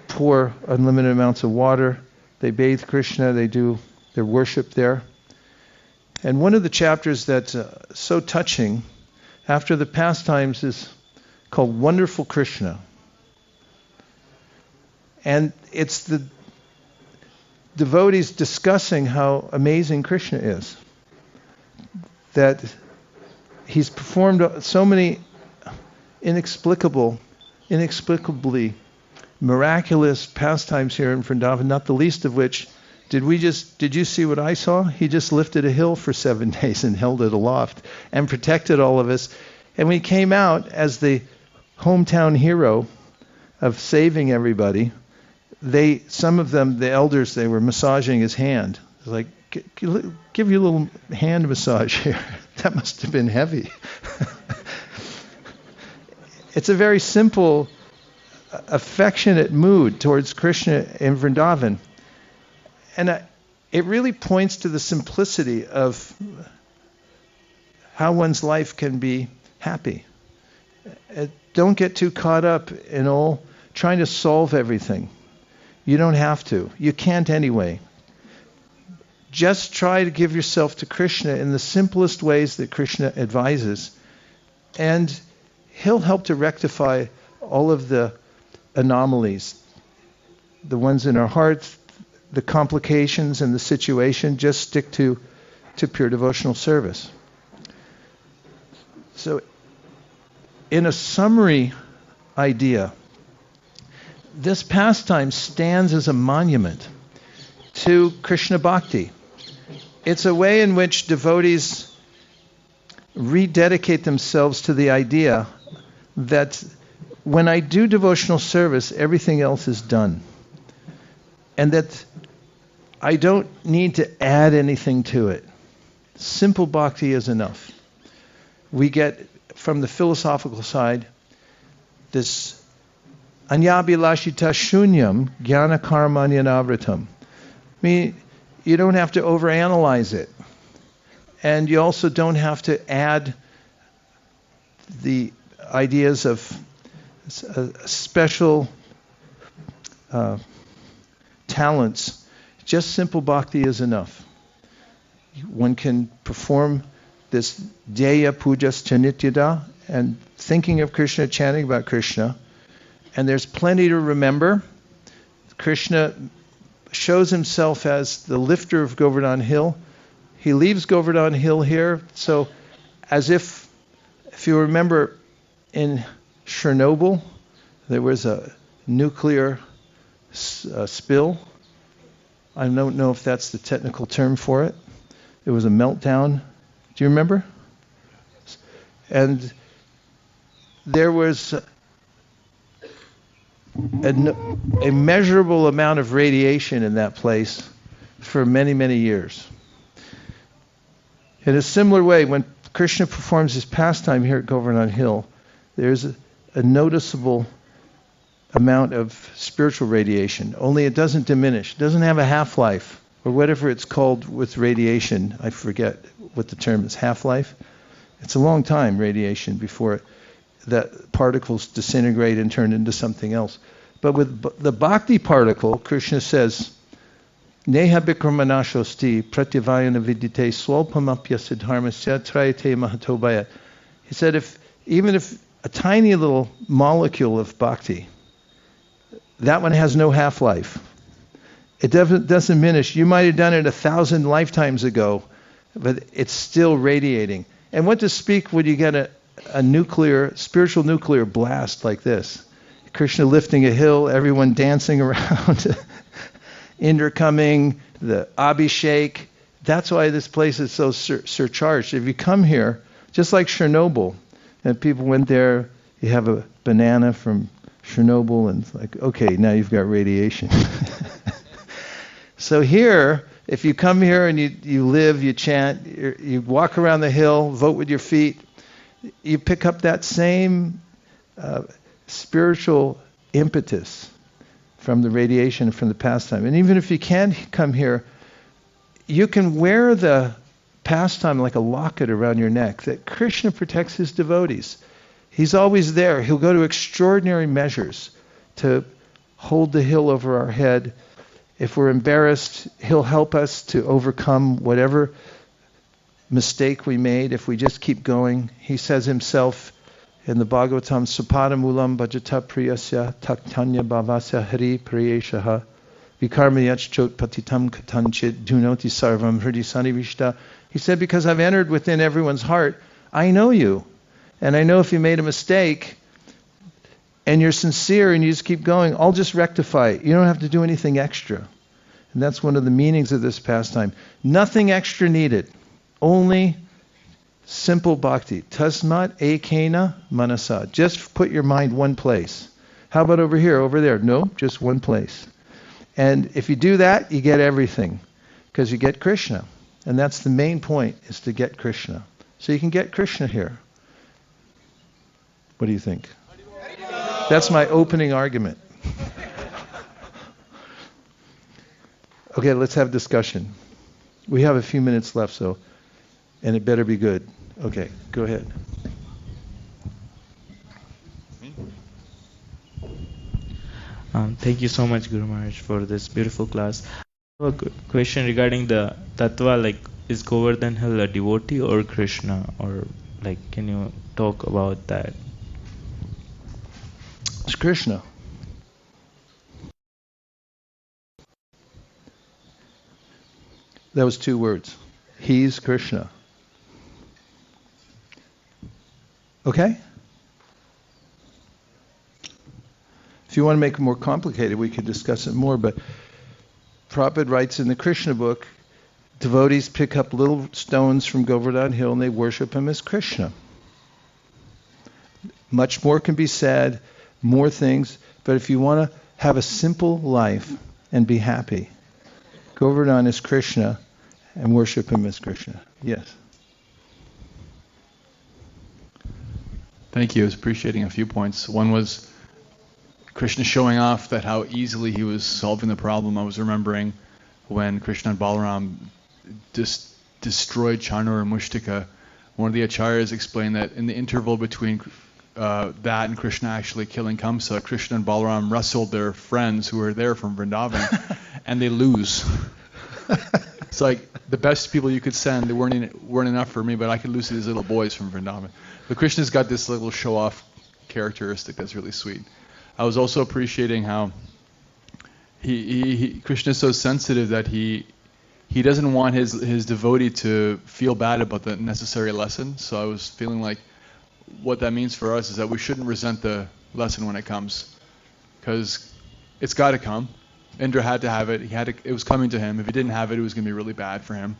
pour unlimited amounts of water. They bathe Krishna. They do their worship there. And one of the chapters that's so touching after the pastimes is called Wonderful Krishna. And it's the devotees discussing how amazing Krishna is. That he's performed so many inexplicably miraculous pastimes here in Vrindavan, not the least of which, did you see what I saw? He just lifted a hill for 7 days and held it aloft and protected all of us. And when he came out as the hometown hero of saving everybody, some of them, the elders, they were massaging his hand. It was like, give you a little hand massage here. That must have been heavy. It's a very simple, affectionate mood towards Krishna in Vrindavan. And it really points to the simplicity of how one's life can be happy. Don't get too caught up in all trying to solve everything. You don't have to. You can't anyway. Just try to give yourself to Krishna in the simplest ways that Krishna advises. And he'll help to rectify all of the anomalies, the ones in our hearts, the complications and the situation. Just stick to pure devotional service. So, in a summary idea, this pastime stands as a monument to Krishna Bhakti. It's a way in which devotees rededicate themselves to the idea that when I do devotional service, everything else is done. And that I don't need to add anything to it. Simple bhakti is enough. We get, from the philosophical side, this anyabhilashita shunyam jnana karmanyanavrtam. I mean, you don't have to overanalyze it. And you also don't have to add the ideas of special talents. Just simple bhakti is enough. One can perform this Dhyaya Pujas Chanityada and thinking of Krishna, chanting about Krishna. And there's plenty to remember. Krishna shows himself as the lifter of Govardhan Hill. He leaves Govardhan Hill here. So as if you remember in Chernobyl, there was a nuclear spill. I don't know if that's the technical term for it. There was a meltdown. Do you remember? And there was a measurable amount of radiation in that place for many, many years. In a similar way, when Krishna performs his pastime here at Govardhan Hill, there's a noticeable amount of spiritual radiation, only it doesn't diminish. It doesn't have a half-life, or whatever it's called with radiation. I forget what the term is, half-life. It's a long time, radiation, before that particles disintegrate and turn into something else. But with the bhakti particle, Krishna says, Neha bikramanashosti pratyavayana vidite swalpamapya siddharmasya trayate mahatobaya. He said, even if a tiny little molecule of bhakti, that one has no half-life. It doesn't diminish. You might have done it 1,000 lifetimes ago, but it's still radiating. And what to speak when you get a spiritual nuclear blast like this? Krishna lifting a hill, everyone dancing around, Indra coming, the Abhishek. That's why this place is so surcharged. If you come here, just like Chernobyl, and people went there, you have a banana from Chernobyl, and it's like, okay, now you've got radiation. So here, if you come here and you live, you chant, you walk around the hill, vote with your feet, you pick up that same spiritual impetus from the radiation, from the pastime. And even if you can't come here, you can wear the pastime like a locket around your neck, that Krishna protects his devotees. He's always there. He'll go to extraordinary measures to hold the hill over our head. If we're embarrassed, he'll help us to overcome whatever mistake we made if we just keep going. He says himself in the Bhāgvatam, Supadamulam bhajata priyasya taktanya bhavasya hari priyeshaha vikarmayach chot patitam katanchit dunoti sarvam hridi sanivishta. He said, because I've entered within everyone's heart, I know you. And I know if you made a mistake and you're sincere and you just keep going, I'll just rectify it. You don't have to do anything extra. And that's one of the meanings of this pastime. Nothing extra needed. Only simple bhakti. Tasmat ekena manasa. Just put your mind one place. How about over here, over there? No, just one place. And if you do that, you get everything. Because you get Krishna. And that's the main point, is to get Krishna. So you can get Krishna here. What do you think? That's my opening argument. Okay, let's have discussion. We have a few minutes left, and it better be good. Okay, go ahead. Thank you so much, Guru Maharaj, for this beautiful class. I have a question regarding the tattva, like, is Govardhan Hill a devotee or Krishna? Or, like, can you talk about that? It's Krishna. That was 2 words. He's Krishna. Okay? If you want to make it more complicated, we could discuss it more, but Prabhupada writes in the Krishna book, devotees pick up little stones from Govardhan Hill and they worship him as Krishna. Much more can be said, more things, but if you want to have a simple life and be happy, Govardhan is Krishna and worship him as Krishna. Yes. Thank you. I was appreciating a few points. One was Krishna showing off that how easily he was solving the problem. I was remembering when Krishna and Balaram just destroyed Chanur and Mushtika. One of the acharyas explained that in the interval between that and Krishna actually killing Kamsa, Krishna and Balaram wrestled their friends who were there from Vrindavan, and they lose. It's like the best people you could send, they weren't enough for me, but I could lose to these little boys from Vrindavan. But Krishna's got this little show-off characteristic that's really sweet. I was also appreciating how Krishna's so sensitive that he doesn't want his devotee to feel bad about the necessary lesson. So I was feeling like what that means for us is that we shouldn't resent the lesson when it comes, because it's got to come. Indra had to have it. It was coming to him. If he didn't have it, it was going to be really bad for him.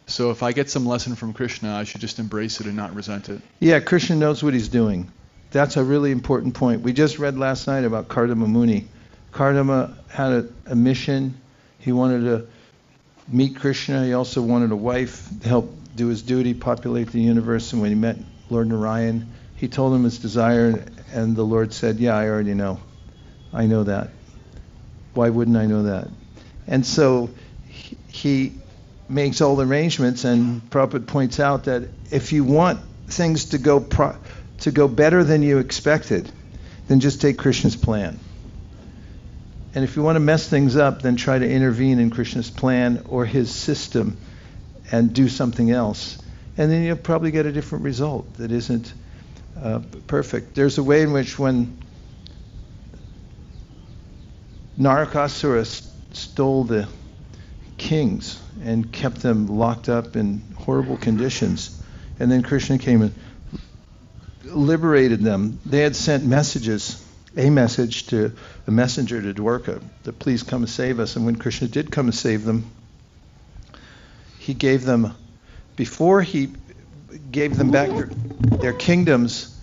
So if I get some lesson from Krishna, I should just embrace it and not resent it. Yeah, Krishna knows what he's doing. That's a really important point. We just read last night about Kardama Muni. Kardama had a mission. He wanted to meet Krishna. He also wanted a wife to help do his duty, populate the universe. And when he met Lord Narayan, he told him his desire, and the Lord said, yeah, I already know. I know that. Why wouldn't I know that? And so he makes all the arrangements, and Prabhupada points out that if you want things to go better than you expected, then just take Krishna's plan. And if you want to mess things up, then try to intervene in Krishna's plan or his system and do something else. And then you'll probably get a different result that isn't perfect. There's a way in which when Narakasura stole the kings and kept them locked up in horrible conditions, and then Krishna came and liberated them. They had sent a message to a messenger to Dwarka that please come and save us. And when Krishna did come and save them, he gave them, before he gave them back their kingdoms,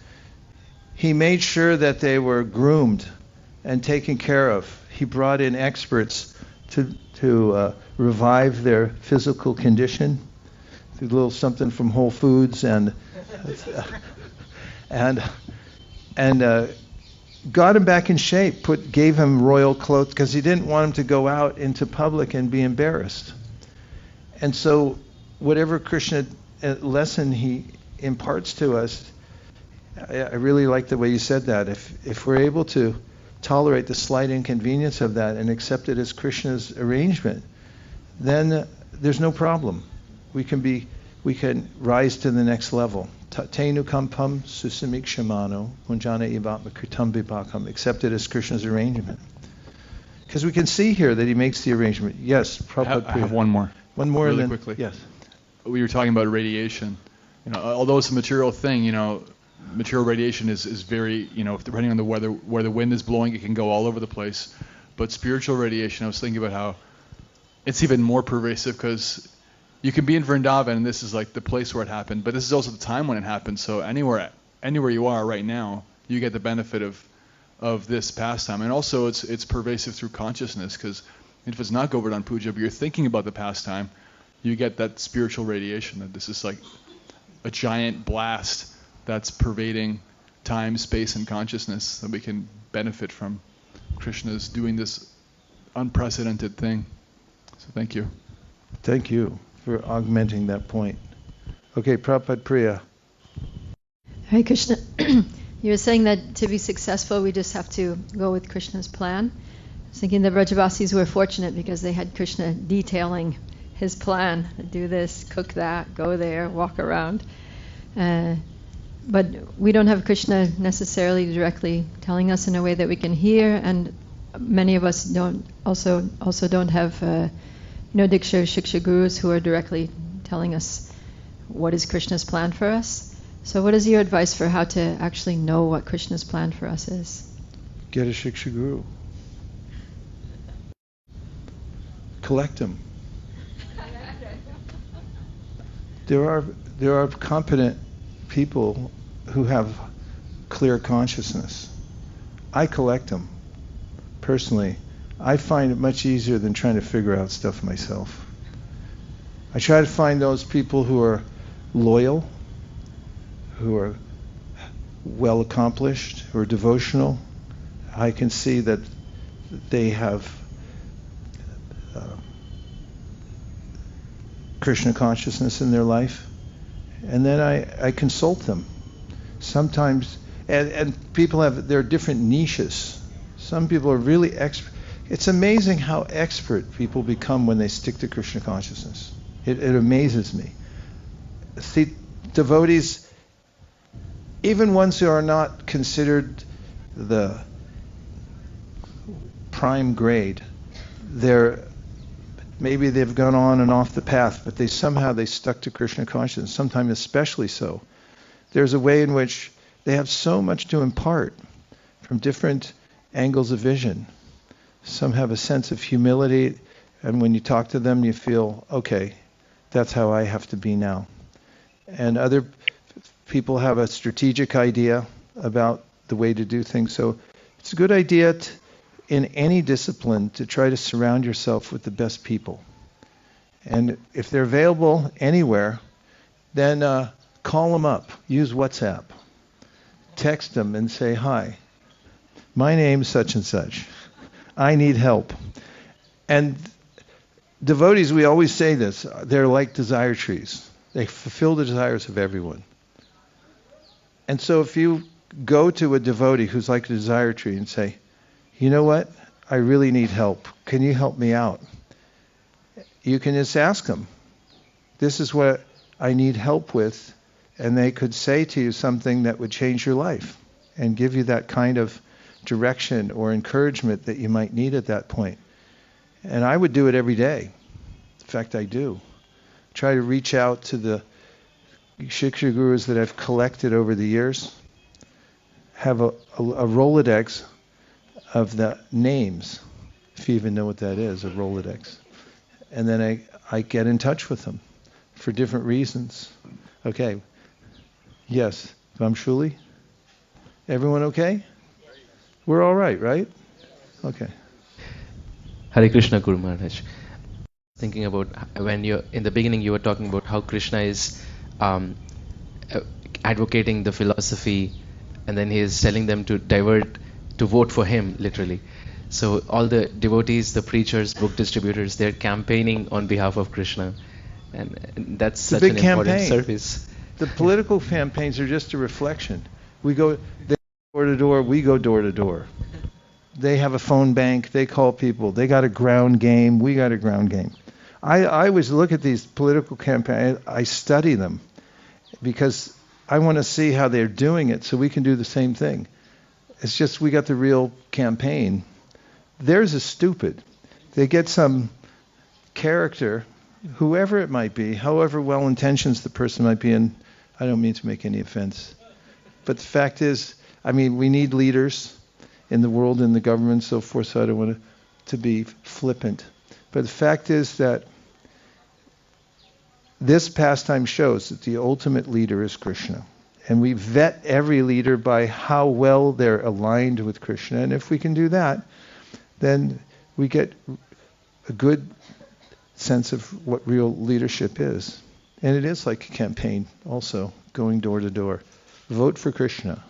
he made sure that they were groomed and taken care of. He brought in experts to revive their physical condition, a little something from Whole Foods, and got him back in shape, gave him royal clothes, because he didn't want him to go out into public and be embarrassed. And so whatever Krishna lesson he imparts to us, I really like the way you said that. If we're able to tolerate the slight inconvenience of that and accept it as Krishna's arrangement, then there's no problem. We can rise to the next level. Tenu kampam susamik shamano munjana ivatma kritam vibhakam. Accept it as Krishna's arrangement. Because we can see here that he makes the arrangement. Yes, Prabhupada. I have one more. One more, really and then, quickly. Yes. We were talking about radiation. Although it's a material thing, material radiation is very, depending on the weather, where the wind is blowing, it can go all over the place. But spiritual radiation, I was thinking about how it's even more pervasive, because you can be in Vrindavan, and this is like the place where it happened, but this is also the time when it happened. So anywhere you are right now, you get the benefit of this pastime. And also it's pervasive through consciousness, because if it's not Govardhan Puja, but you're thinking about the pastime, you get that spiritual radiation, that this is like a giant blast that's pervading time, space, and consciousness, that we can benefit from. Krishna's doing this unprecedented thing. So thank you. Thank you for augmenting that point. Okay, Prabhupada Priya. Hare Krishna. You were saying that to be successful, we just have to go with Krishna's plan. I was thinking the Vrajavasis were fortunate because they had Krishna detailing his plan. Do this, cook that, go there, walk around. But we don't have Krishna necessarily directly telling us in a way that we can hear, and many of us don't have Diksha Shiksha Gurus who are directly telling us what is Krishna's plan for us. So what is your advice for how to actually know what Krishna's plan for us is? Get a Shiksha Guru. Collect them. There are competent people who have clear consciousness. I collect them. Personally, I find it much easier than trying to figure out stuff myself. I try to find those people who are loyal, who are well accomplished, who are devotional. I can see that they have Krishna consciousness in their life, and then I consult them. Sometimes, and people there are different niches. Some people are really expert. It's amazing how expert people become when they stick to Krishna consciousness. It amazes me. See, devotees, even ones who are not considered the prime grade, maybe they've gone on and off the path, but they stuck to Krishna consciousness, sometimes especially so. There's a way in which they have so much to impart from different angles of vision. Some have a sense of humility, and when you talk to them, you feel, okay, that's how I have to be now. And other people have a strategic idea about the way to do things. So it's a good idea in any discipline to try to surround yourself with the best people. And if they're available anywhere, then call them up. Use WhatsApp. Text them and say, hi, my name's such and such. I need help. And devotees, we always say this, they're like desire trees. They fulfill the desires of everyone. And so if you go to a devotee who's like a desire tree and say, you know what, I really need help. Can you help me out? You can just ask them, this is what I need help with, and they could say to you something that would change your life and give you that kind of direction or encouragement that you might need at that point. And I would do it every day. In fact, I do. Try to reach out to the Shiksha gurus that I've collected over the years, have a Rolodex of the names, if you even know what that is, a Rolodex. And then I get in touch with them for different reasons. Okay. Yes, Vamshuli? Everyone okay? We're all right, right? Okay. Hare Krishna, Guru Maharaj. Thinking about when in the beginning you were talking about how Krishna is advocating the philosophy, and then he is telling them to vote for him, literally. So all the devotees, the preachers, book distributors, they're campaigning on behalf of Krishna. And that's such an important service. The political campaigns are just a reflection. They go door to door, we go door to door. They have a phone bank, they call people. They got a ground game, we got a ground game. I always look at these political campaigns, I study them, because I want to see how they're doing it so we can do the same thing. It's just we got the real campaign. Theirs is stupid. They get some character, whoever it might be, however well-intentioned the person might be, and I don't mean to make any offense. But the fact is, we need leaders in the world, in the government, so forth, so I don't want to be flippant. But the fact is that this pastime shows that the ultimate leader is Krishna. And we vet every leader by how well they're aligned with Krishna. And if we can do that, then we get a good sense of what real leadership is. And it is like a campaign also, going door to door. Vote for Krishna.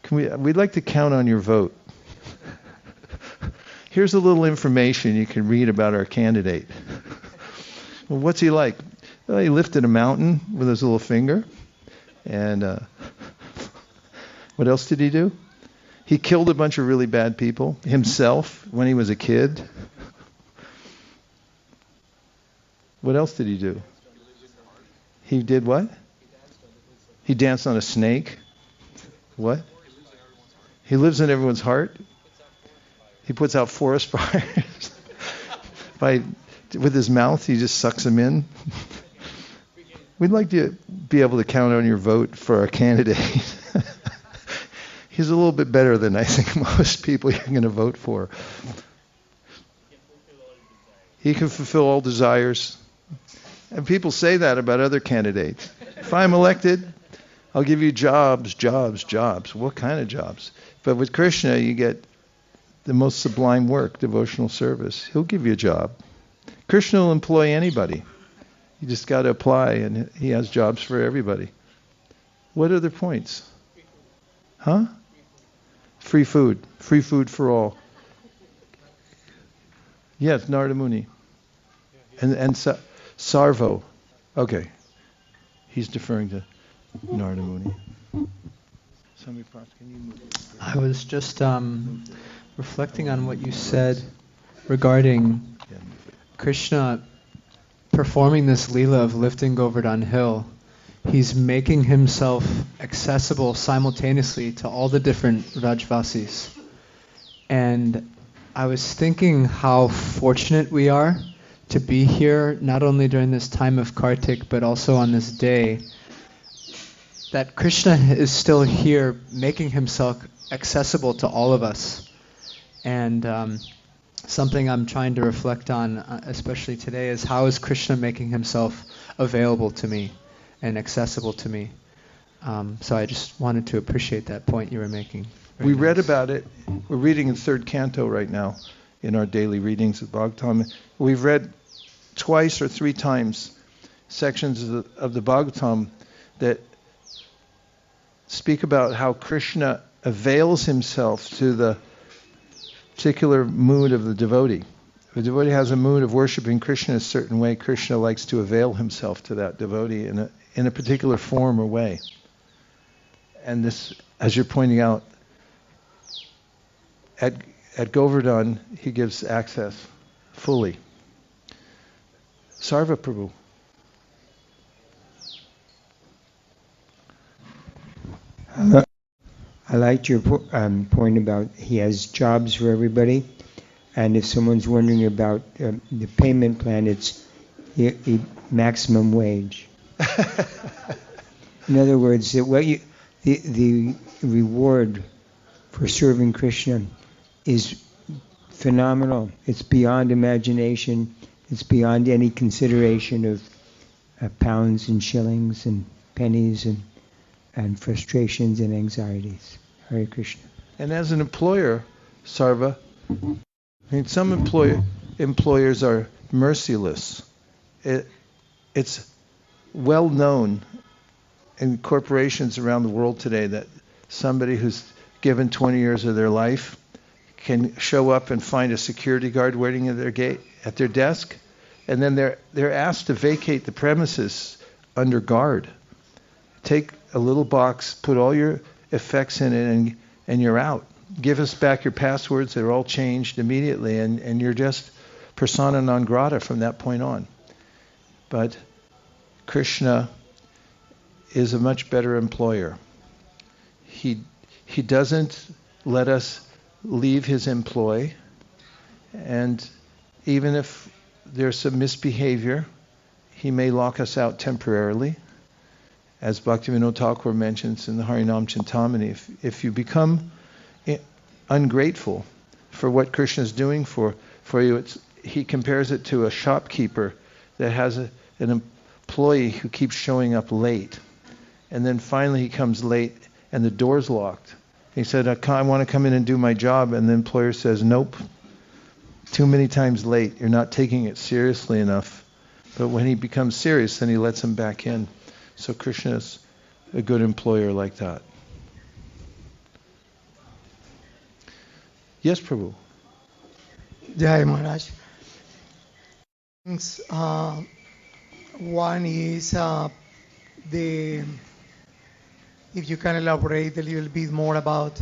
We'd like to count on your vote. Here's a little information you can read about our candidate. Well, what's he like? Well, he lifted a mountain with his little finger. And what else did he do? He killed a bunch of really bad people himself when he was a kid. What else did he do? He did what? He danced on a snake. What? He lives in everyone's heart. He puts out forest fires. With his mouth, he just sucks them in. We'd like to be able to count on your vote for our candidate. He's a little bit better than I think most people you're going to vote for. He can fulfill all desires. And people say that about other candidates. If I'm elected, I'll give you jobs. What kind of jobs? But with Krishna, you get the most sublime work, devotional service. He'll give you a job. Krishna will employ anybody. You just got to apply, and he has jobs for everybody. What other points? Huh? Free food. Free food for all. Yes, Narada Muni. And Sarvo. Okay. He's deferring to Narada Muni. Can you move? I was just reflecting on what you said regarding Krishna performing this Leela of lifting Govardhan Hill. He's making himself accessible simultaneously to all the different Rajvasis. And I was thinking how fortunate we are to be here, not only during this time of Kartik, but also on this day, that Krishna is still here making himself accessible to all of us. And something I'm trying to reflect on, especially today, is how is Krishna making himself available to me and accessible to me? So I just wanted to appreciate that point you were making. We read about it. We're reading the third canto right now in our daily readings of Bhagavatam. We've read twice or three times sections of the Bhagavatam that speak about how Krishna avails himself to the particular mood of the devotee. If a devotee has a mood of worshiping Krishna a certain way, Krishna likes to avail himself to that devotee in a particular form or way. And this, as you're pointing out, at Govardhan, he gives access fully. Sarva Prabhu. I liked your point about he has jobs for everybody, and if someone's wondering about the payment plan, it's maximum wage. In other words, the reward for serving Krishna is phenomenal. It's beyond imagination. It's beyond any consideration of pounds and shillings and pennies and frustrations and anxieties. Hare Krishna. And as an employer, Sarva, I mean, some employers are merciless. It's well known in corporations around the world today that somebody who's given 20 years of their life can show up and find a security guard waiting at their gate, at their desk, and then they're asked to vacate the premises under guard. Take a little box, put all your effects in it, and you're out. Give us back your passwords. They're all changed immediately, and you're just persona non grata from that point on. But Krishna is a much better employer. He doesn't let us leave his employ, and even if there's some misbehavior, he may lock us out temporarily. As Bhaktivinoda Thakur mentions in the Harinam Chintamani, if you become ungrateful for what Krishna is doing for you, he compares it to a shopkeeper that has an employee who keeps showing up late. And then finally he comes late and the door's locked. He said, I want to come in and do my job. And the employer says, nope, too many times late. You're not taking it seriously enough. But when he becomes serious, then he lets him back in. So Krishna is a good employer like that. Yes, Prabhu. Jai Maharaj. One is if you can elaborate a little bit more about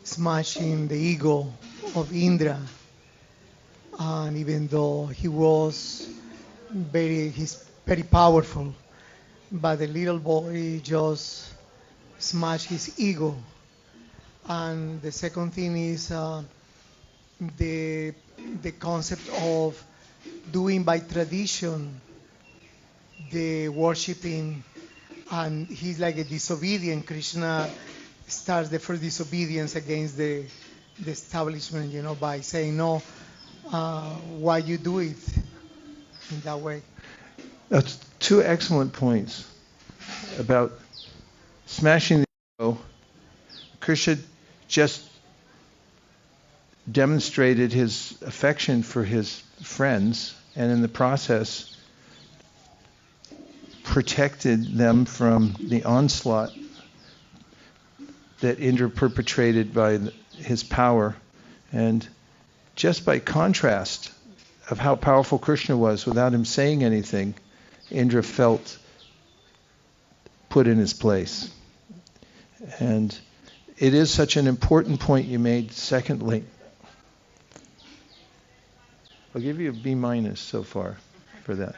smashing the ego of Indra. And even though he's very powerful, but the little boy just smashed his ego. And the second thing is the concept of doing by tradition the worshipping, and he's like a disobedient. Krishna starts the first disobedience against the establishment, by saying no. Why you do it in that way? That's two excellent points about smashing the ego. Krishna just demonstrated his affection for his friends, and in the process protected them from the onslaught that Indra perpetrated by his power. And just by contrast of how powerful Krishna was without him saying anything, Indra felt put in his place. And it is such an important point you made. Secondly, I'll give you a B minus so far for that.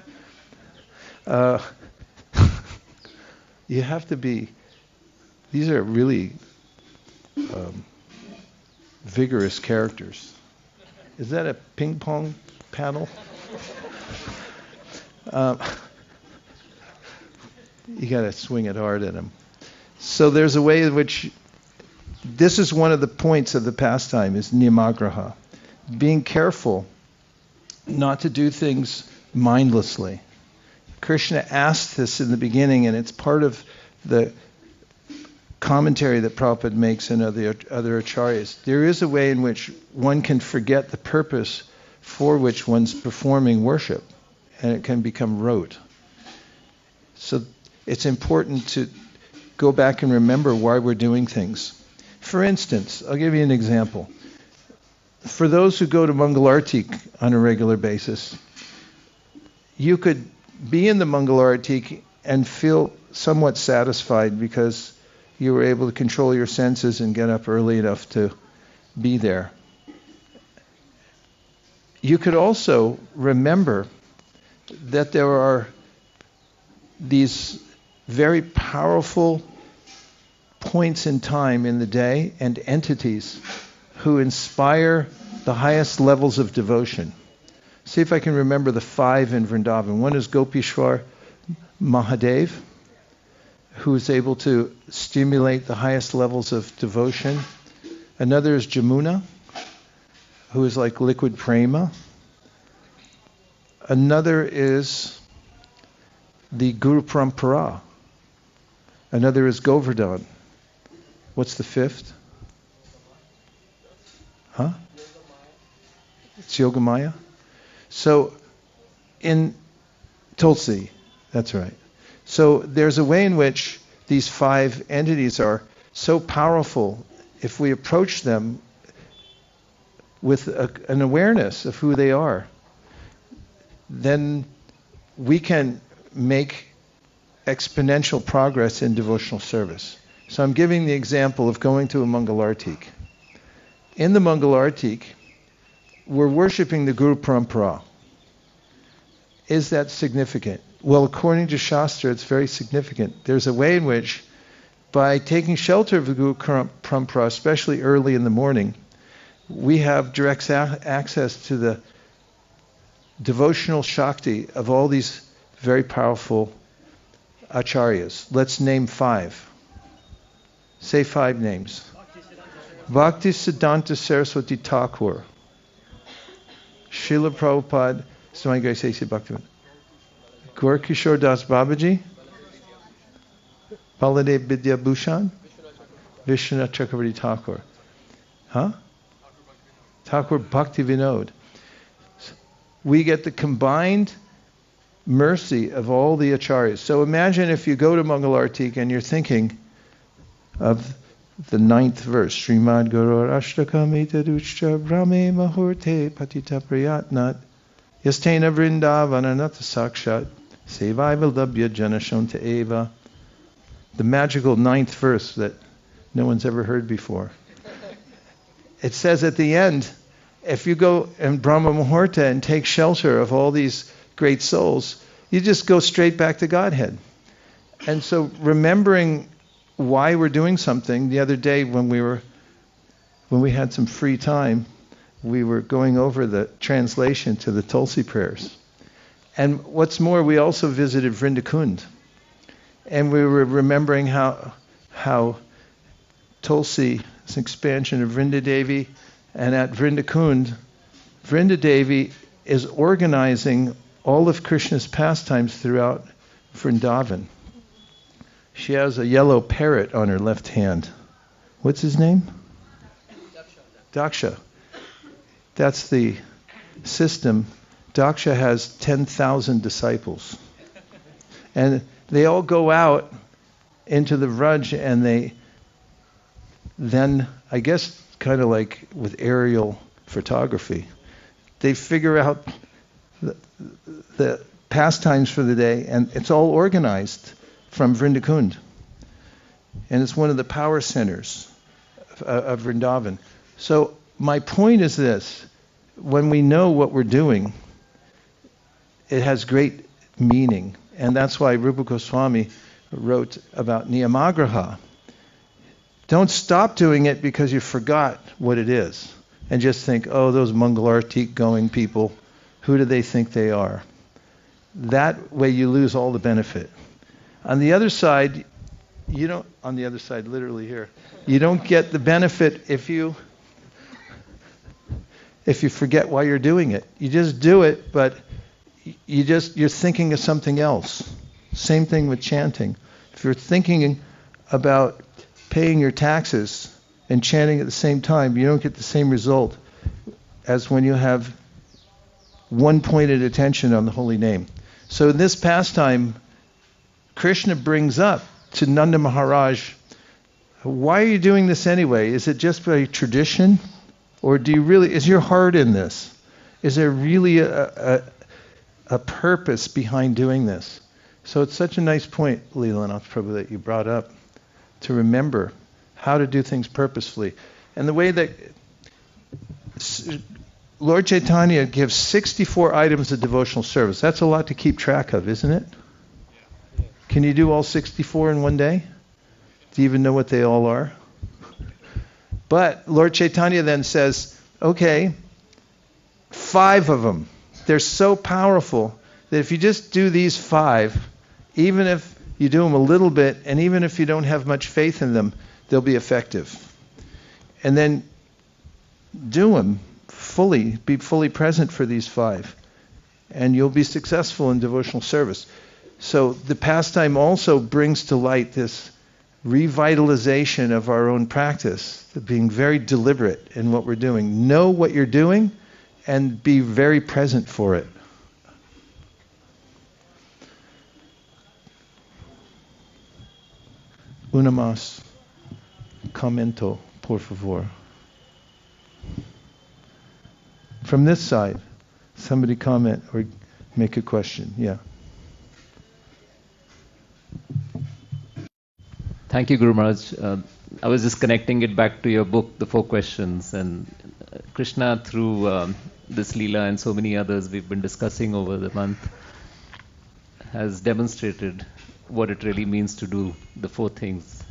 You have to be, these are really vigorous characters. Is that a ping pong paddle? You got to swing it hard at them. So there's a way in which, this is one of the points of the pastime, is niyamagraha. Being careful not to do things mindlessly. Krishna asked this in the beginning, and it's part of the commentary that Prabhupada makes and other acharyas. There is a way in which one can forget the purpose for which one's performing worship, and it can become rote. So it's important to go back and remember why we're doing things. For instance, I'll give you an example. For those who go to Mangalartik on a regular basis, you could be in the Mangalartik and feel somewhat satisfied because you were able to control your senses and get up early enough to be there. You could also remember that there are these very powerful points in time in the day and entities who inspire the highest levels of devotion. See if I can remember the 5 in Vrindavan. One is Gopishwar Mahadev, who is able to stimulate the highest levels of devotion. Another is Jamuna, who is like liquid prema. Another is the Guru Parampara. Another is Govardhan. What's the 5th? Huh? It's Yogamaya. So in Tulsi, that's right. So there's a way in which these 5 entities are so powerful. If we approach them with an awareness of who they are, then we can make exponential progress in devotional service. So I'm giving the example of going to a Mangalartik. In the Mangalartik, we're worshiping the Guru Parampara. Is that significant? Well, according to Shastra, it's very significant. There's a way in which, by taking shelter of the Guru Parampara, especially early in the morning, we have direct access to the devotional Shakti of all these very powerful acharyas. Let's name 5. Say 5 names. Bhakti Siddhanta Saraswati Thakura, Srila Prabhupada, Swami Vaiśeṣika Bhakti, Gaur Kishore Das Babaji, Baladev Vidya Bhushan, Vishvanath Cakravarti Thakura. Huh? Thakur Bhakti Vinod. We get the combined mercy of all the acharyas. So imagine if you go to Mangalartik and you're thinking of the 9th verse, Srimad Guru Ashtakam Etaduchcha Brahme Mahurte Patita Priyatnat Yastena Vrindavana Nata Sakshat Sevaiva Labhya Janashonta Eva. The magical 9th verse that no one's ever heard before. It says at the end, if you go in Brahma Muhurta and take shelter of all these great souls, you just go straight back to Godhead. And so remembering why we're doing something, the other day when we had some free time, we were going over the translation to the Tulsi prayers. And what's more, we also visited Vrindakund. And we were remembering how Tulsi is an expansion of Vrindadevi, and at Vrindakund, Vrindadevi is organizing all of Krishna's pastimes throughout Vrindavan. She has a yellow parrot on her left hand. What's his name? Daksha. That's the system. Daksha has 10,000 disciples. And they all go out into the Vraj, and they then, I guess, kind of like with aerial photography, they figure out the pastimes for the day, and it's all organized from Vrindakund. And it's one of the power centers of Vrindavan. So my point is this: when we know what we're doing, it has great meaning. And that's why Rupa Goswami wrote about Niyamagraha. Don't stop doing it because you forgot what it is. And just think, oh, those Mangalartik going people, who do they think they are? That way you lose all the benefit. On the other side, on the other side, literally here, you don't get the benefit if you forget why you're doing it. You just do it, but you're thinking of something else. Same thing with chanting. If you're thinking about paying your taxes and chanting at the same time, you don't get the same result as when you have one-pointed attention on the holy name. So in this pastime, Krishna brings up to Nanda Maharaj, why are you doing this anyway? Is it just by tradition? Or is your heart in this? Is there really a purpose behind doing this? So it's such a nice point, Leelanath Prabhu, that you brought up, to remember how to do things purposefully. And the way that Lord Chaitanya gives 64 items of devotional service. That's a lot to keep track of, isn't it? Can you do all 64 in one day? Do you even know what they all are? But Lord Chaitanya then says, okay, 5 of them. They're so powerful that if you just do these 5, even if you do them a little bit, and even if you don't have much faith in them, they'll be effective. And then do them fully, be fully present for these 5, and you'll be successful in devotional service. So the pastime also brings to light this revitalization of our own practice, being very deliberate in what we're doing. Know what you're doing and be very present for it. Una más. Comento, por favor. From this side, somebody comment or make a question. Yeah. Thank you, Guru Maharaj. I was just connecting it back to your book, The 4 Questions, and Krishna, through this Leela and so many others we've been discussing over the month, has demonstrated what it really means to do the 4 things.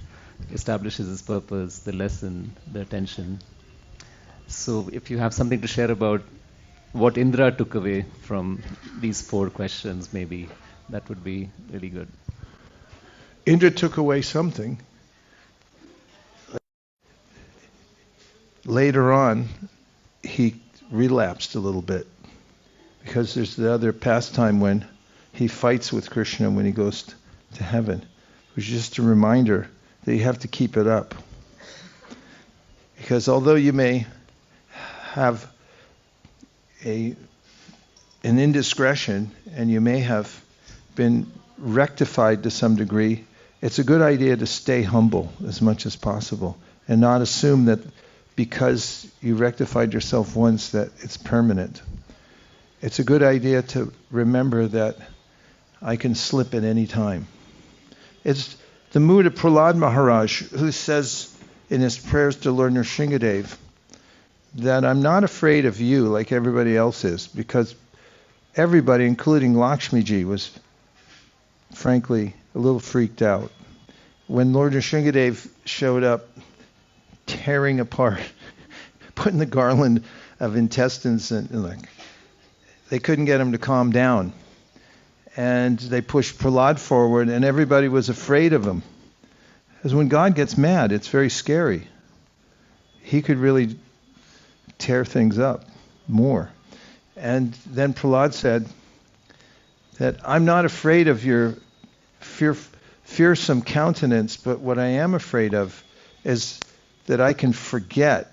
Establishes his purpose, the lesson, the attention. So if you have something to share about what Indra took away from these 4 questions, maybe that would be really good. Indra took away something. Later on, he relapsed a little bit, because there's the other pastime when he fights with Krishna when he goes to heaven, which is just a reminder that you have to keep it up. Because although you may have an indiscretion and you may have been rectified to some degree, it's a good idea to stay humble as much as possible and not assume that because you rectified yourself once that it's permanent. It's a good idea to remember that I can slip at any time. It's the mood of Prahlad Maharaj, who says in his prayers to Lord Nrsingadev that I'm not afraid of you like everybody else is, because everybody, including Lakshmiji, was frankly a little freaked out. When Lord Nrsingadev showed up tearing apart, putting the garland of intestines, and like, they couldn't get him to calm down. And they pushed Prahlad forward, and everybody was afraid of him. Because when God gets mad, it's very scary. He could really tear things up more. And then Prahlad said that I'm not afraid of your fearsome countenance, but what I am afraid of is that I can forget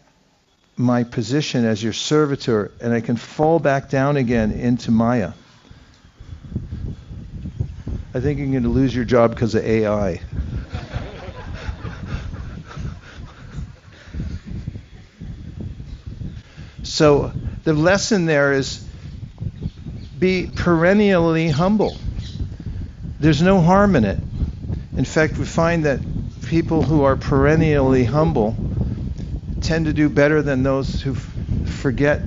my position as your servitor, and I can fall back down again into Maya. I think you're going to lose your job because of AI. So the lesson there is be perennially humble. There's no harm in it. In fact, we find that people who are perennially humble tend to do better than those who forget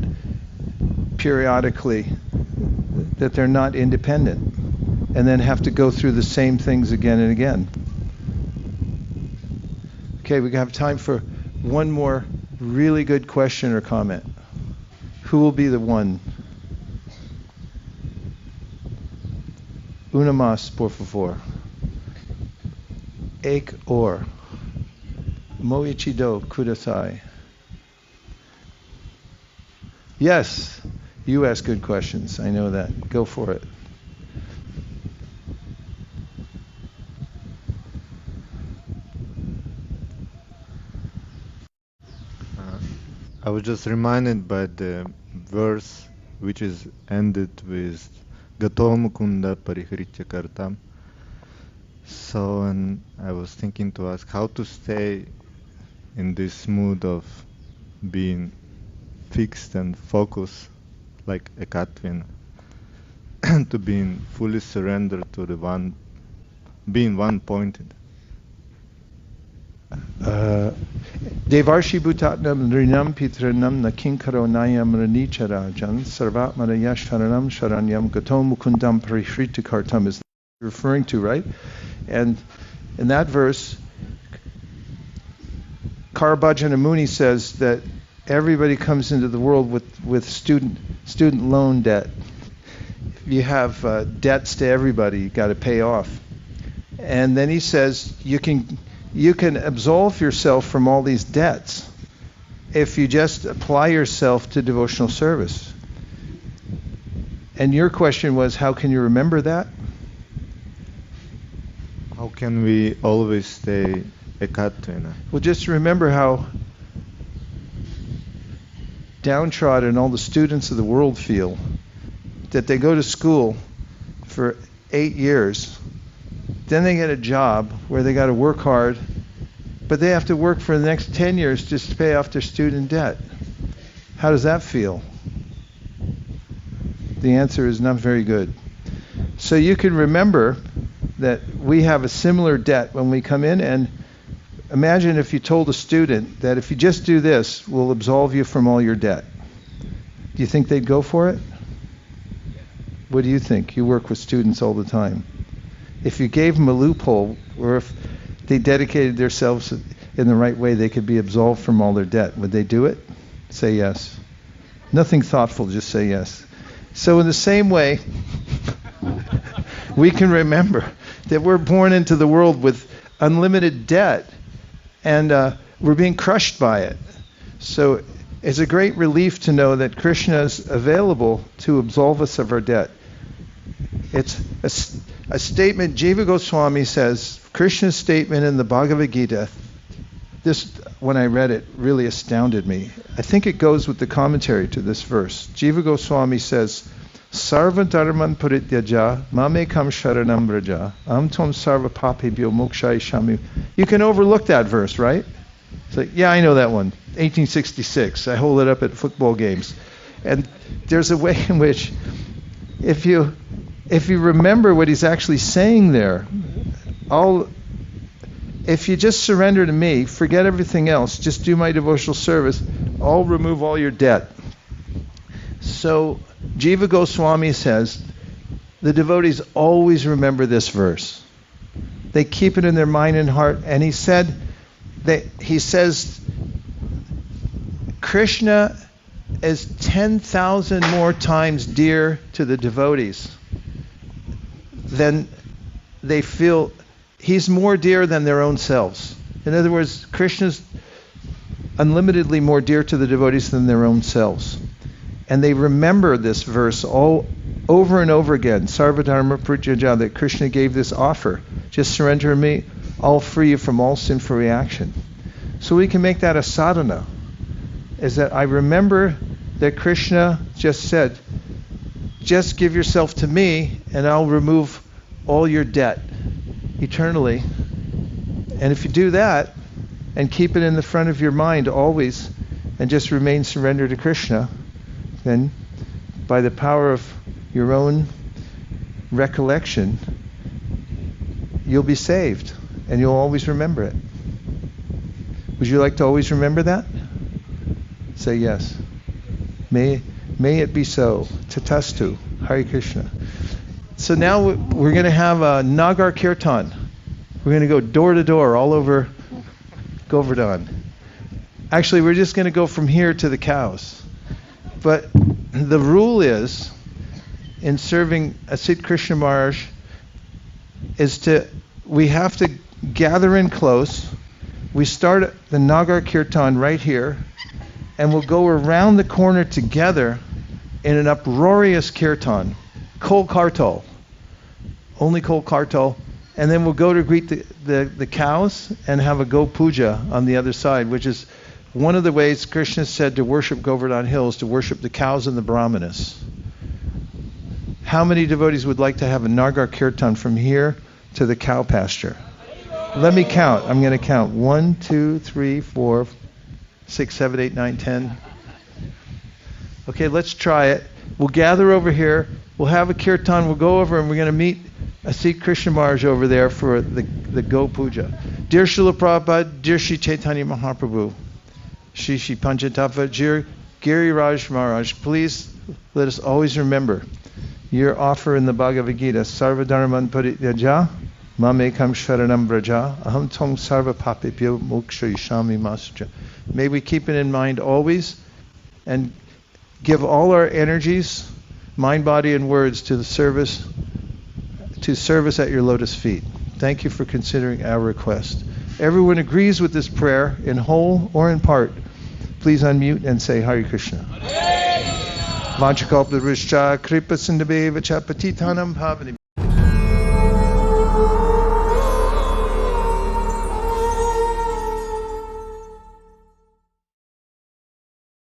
periodically that they're not independent and then have to go through the same things again and again. Okay, we have time for one more really good question or comment. Who will be the one? Una más, por favor. Ek or. Moichido kudasai. Yes, you ask good questions. I know that. Go for it. I was just reminded by the verse which is ended with Gato Mukunda Parihritya Kartam. So, and I was thinking to ask how to stay in this mood of being fixed and focused, like Ekatvina, to being fully surrendered to the one, being one-pointed. Devarshi Bhutatnam Rinam Pitranam Nakinkaro Nayam Ranicharajan Sarvatmana Yashvaranam Sharanyam Gatom Mukundam Parihritya Kartam is referring to, right? And in that verse, Karabhajana Muni says that everybody comes into the world with student loan debt. You have debts to everybody you got to pay off. And then he says you can absolve yourself from all these debts if you just apply yourself to devotional service. And your question was, how can you remember that? How can we always stay ekatvina? Well, just remember how downtrodden all the students of the world feel, that they go to school for 8 years, then they get a job where they got to work hard, but they have to work for the next 10 years just to pay off their student debt. How does that feel? The answer is not very good. So you can remember that we have a similar debt when we come in, and imagine if you told a student that if you just do this, we'll absolve you from all your debt. Do you think they'd go for it? What do you think? You work with students all the time. If you gave them a loophole, or if they dedicated themselves in the right way, they could be absolved from all their debt, would they do it? Say yes. Nothing thoughtful, just say yes. So in the same way, we can remember that we're born into the world with unlimited debt, and we're being crushed by it. So it's a great relief to know that Krishna is available to absolve us of our debt. It's a statement, Jiva Goswami says, Krishna's statement in the Bhagavad Gita, this, when I read it, really astounded me. I think it goes with the commentary to this verse. Jiva Goswami says, Sarva dharman parityaja mamekam sharanam vraja am tvam sarva papebhyo mokshayishami. You can overlook that verse, right? It's like, yeah, I know that one. 1866. I hold it up at football games. And there's a way in which if you remember what he's actually saying there, if you just surrender to me, forget everything else, just do my devotional service, I'll remove all your debt. So Jiva Goswami says the devotees always remember this verse. They keep it in their mind and heart. And he says Krishna is 10,000 more times dear to the devotees than they feel. He's more dear than their own selves. In other words, Krishna's unlimitedly more dear to the devotees than their own selves. And they remember this verse all over and over again. Sarvadharma Prityaja, that Krishna gave this offer. Just surrender to me, I'll free you from all sinful reaction. So we can make that a sadhana. Is that I remember that Krishna just said, just give yourself to me and I'll remove all your debt eternally. And if you do that and keep it in the front of your mind always and just remain surrendered to Krishna, then by the power of your own recollection, you'll be saved, and you'll always remember it. Would you like to always remember that? Say yes. May it be so. Tatastu. Hare Krishna. So now we're going to have a Nagar Kirtan. We're going to go door to door all over Govardhan. Actually, we're just going to go from here to the cows. But the rule is, in serving Asit Krishna Maharaj, we have to gather in close. We start the Nagar Kirtan right here, and we'll go around the corner together in an uproarious kirtan, Kol Kartal, only Kol Kartal, and then we'll go to greet the cows and have a Go Puja on the other side, which is one of the ways Krishna said to worship Govardhan Hills, to worship the cows and the brahmanas. How many devotees would like to have a Nagar Kirtan from here to the cow pasture? Let me count. I'm going to count. 1, 2, 3, 4, 6, 7, 8, 9, 10. Okay, let's try it. We'll gather over here. We'll have a kirtan. We'll go over and we're going to meet Asit Krishna Maharaj over there for the Go Puja. Dear Srila Prabhupada, dear Shri Chaitanya Mahaprabhu, Shri Panchatattva, dear Giriraj Maharaj, please let us always remember your offer in the Bhagavad Gita, Sarva Dharman Parityaja, Mamekam Sharanam Vraja, Aham Tong Sarva Papipyo Moksha Ishami Masja. May we keep it in mind always and give all our energies, mind, body, and words to service at your lotus feet. Thank you for considering our request. Everyone agrees with this prayer in whole or in part. Please unmute and say Hare Krishna. Vanchakalpa Vrishcha Kripa Sindhabhe Vacha Patitanam Bhavani.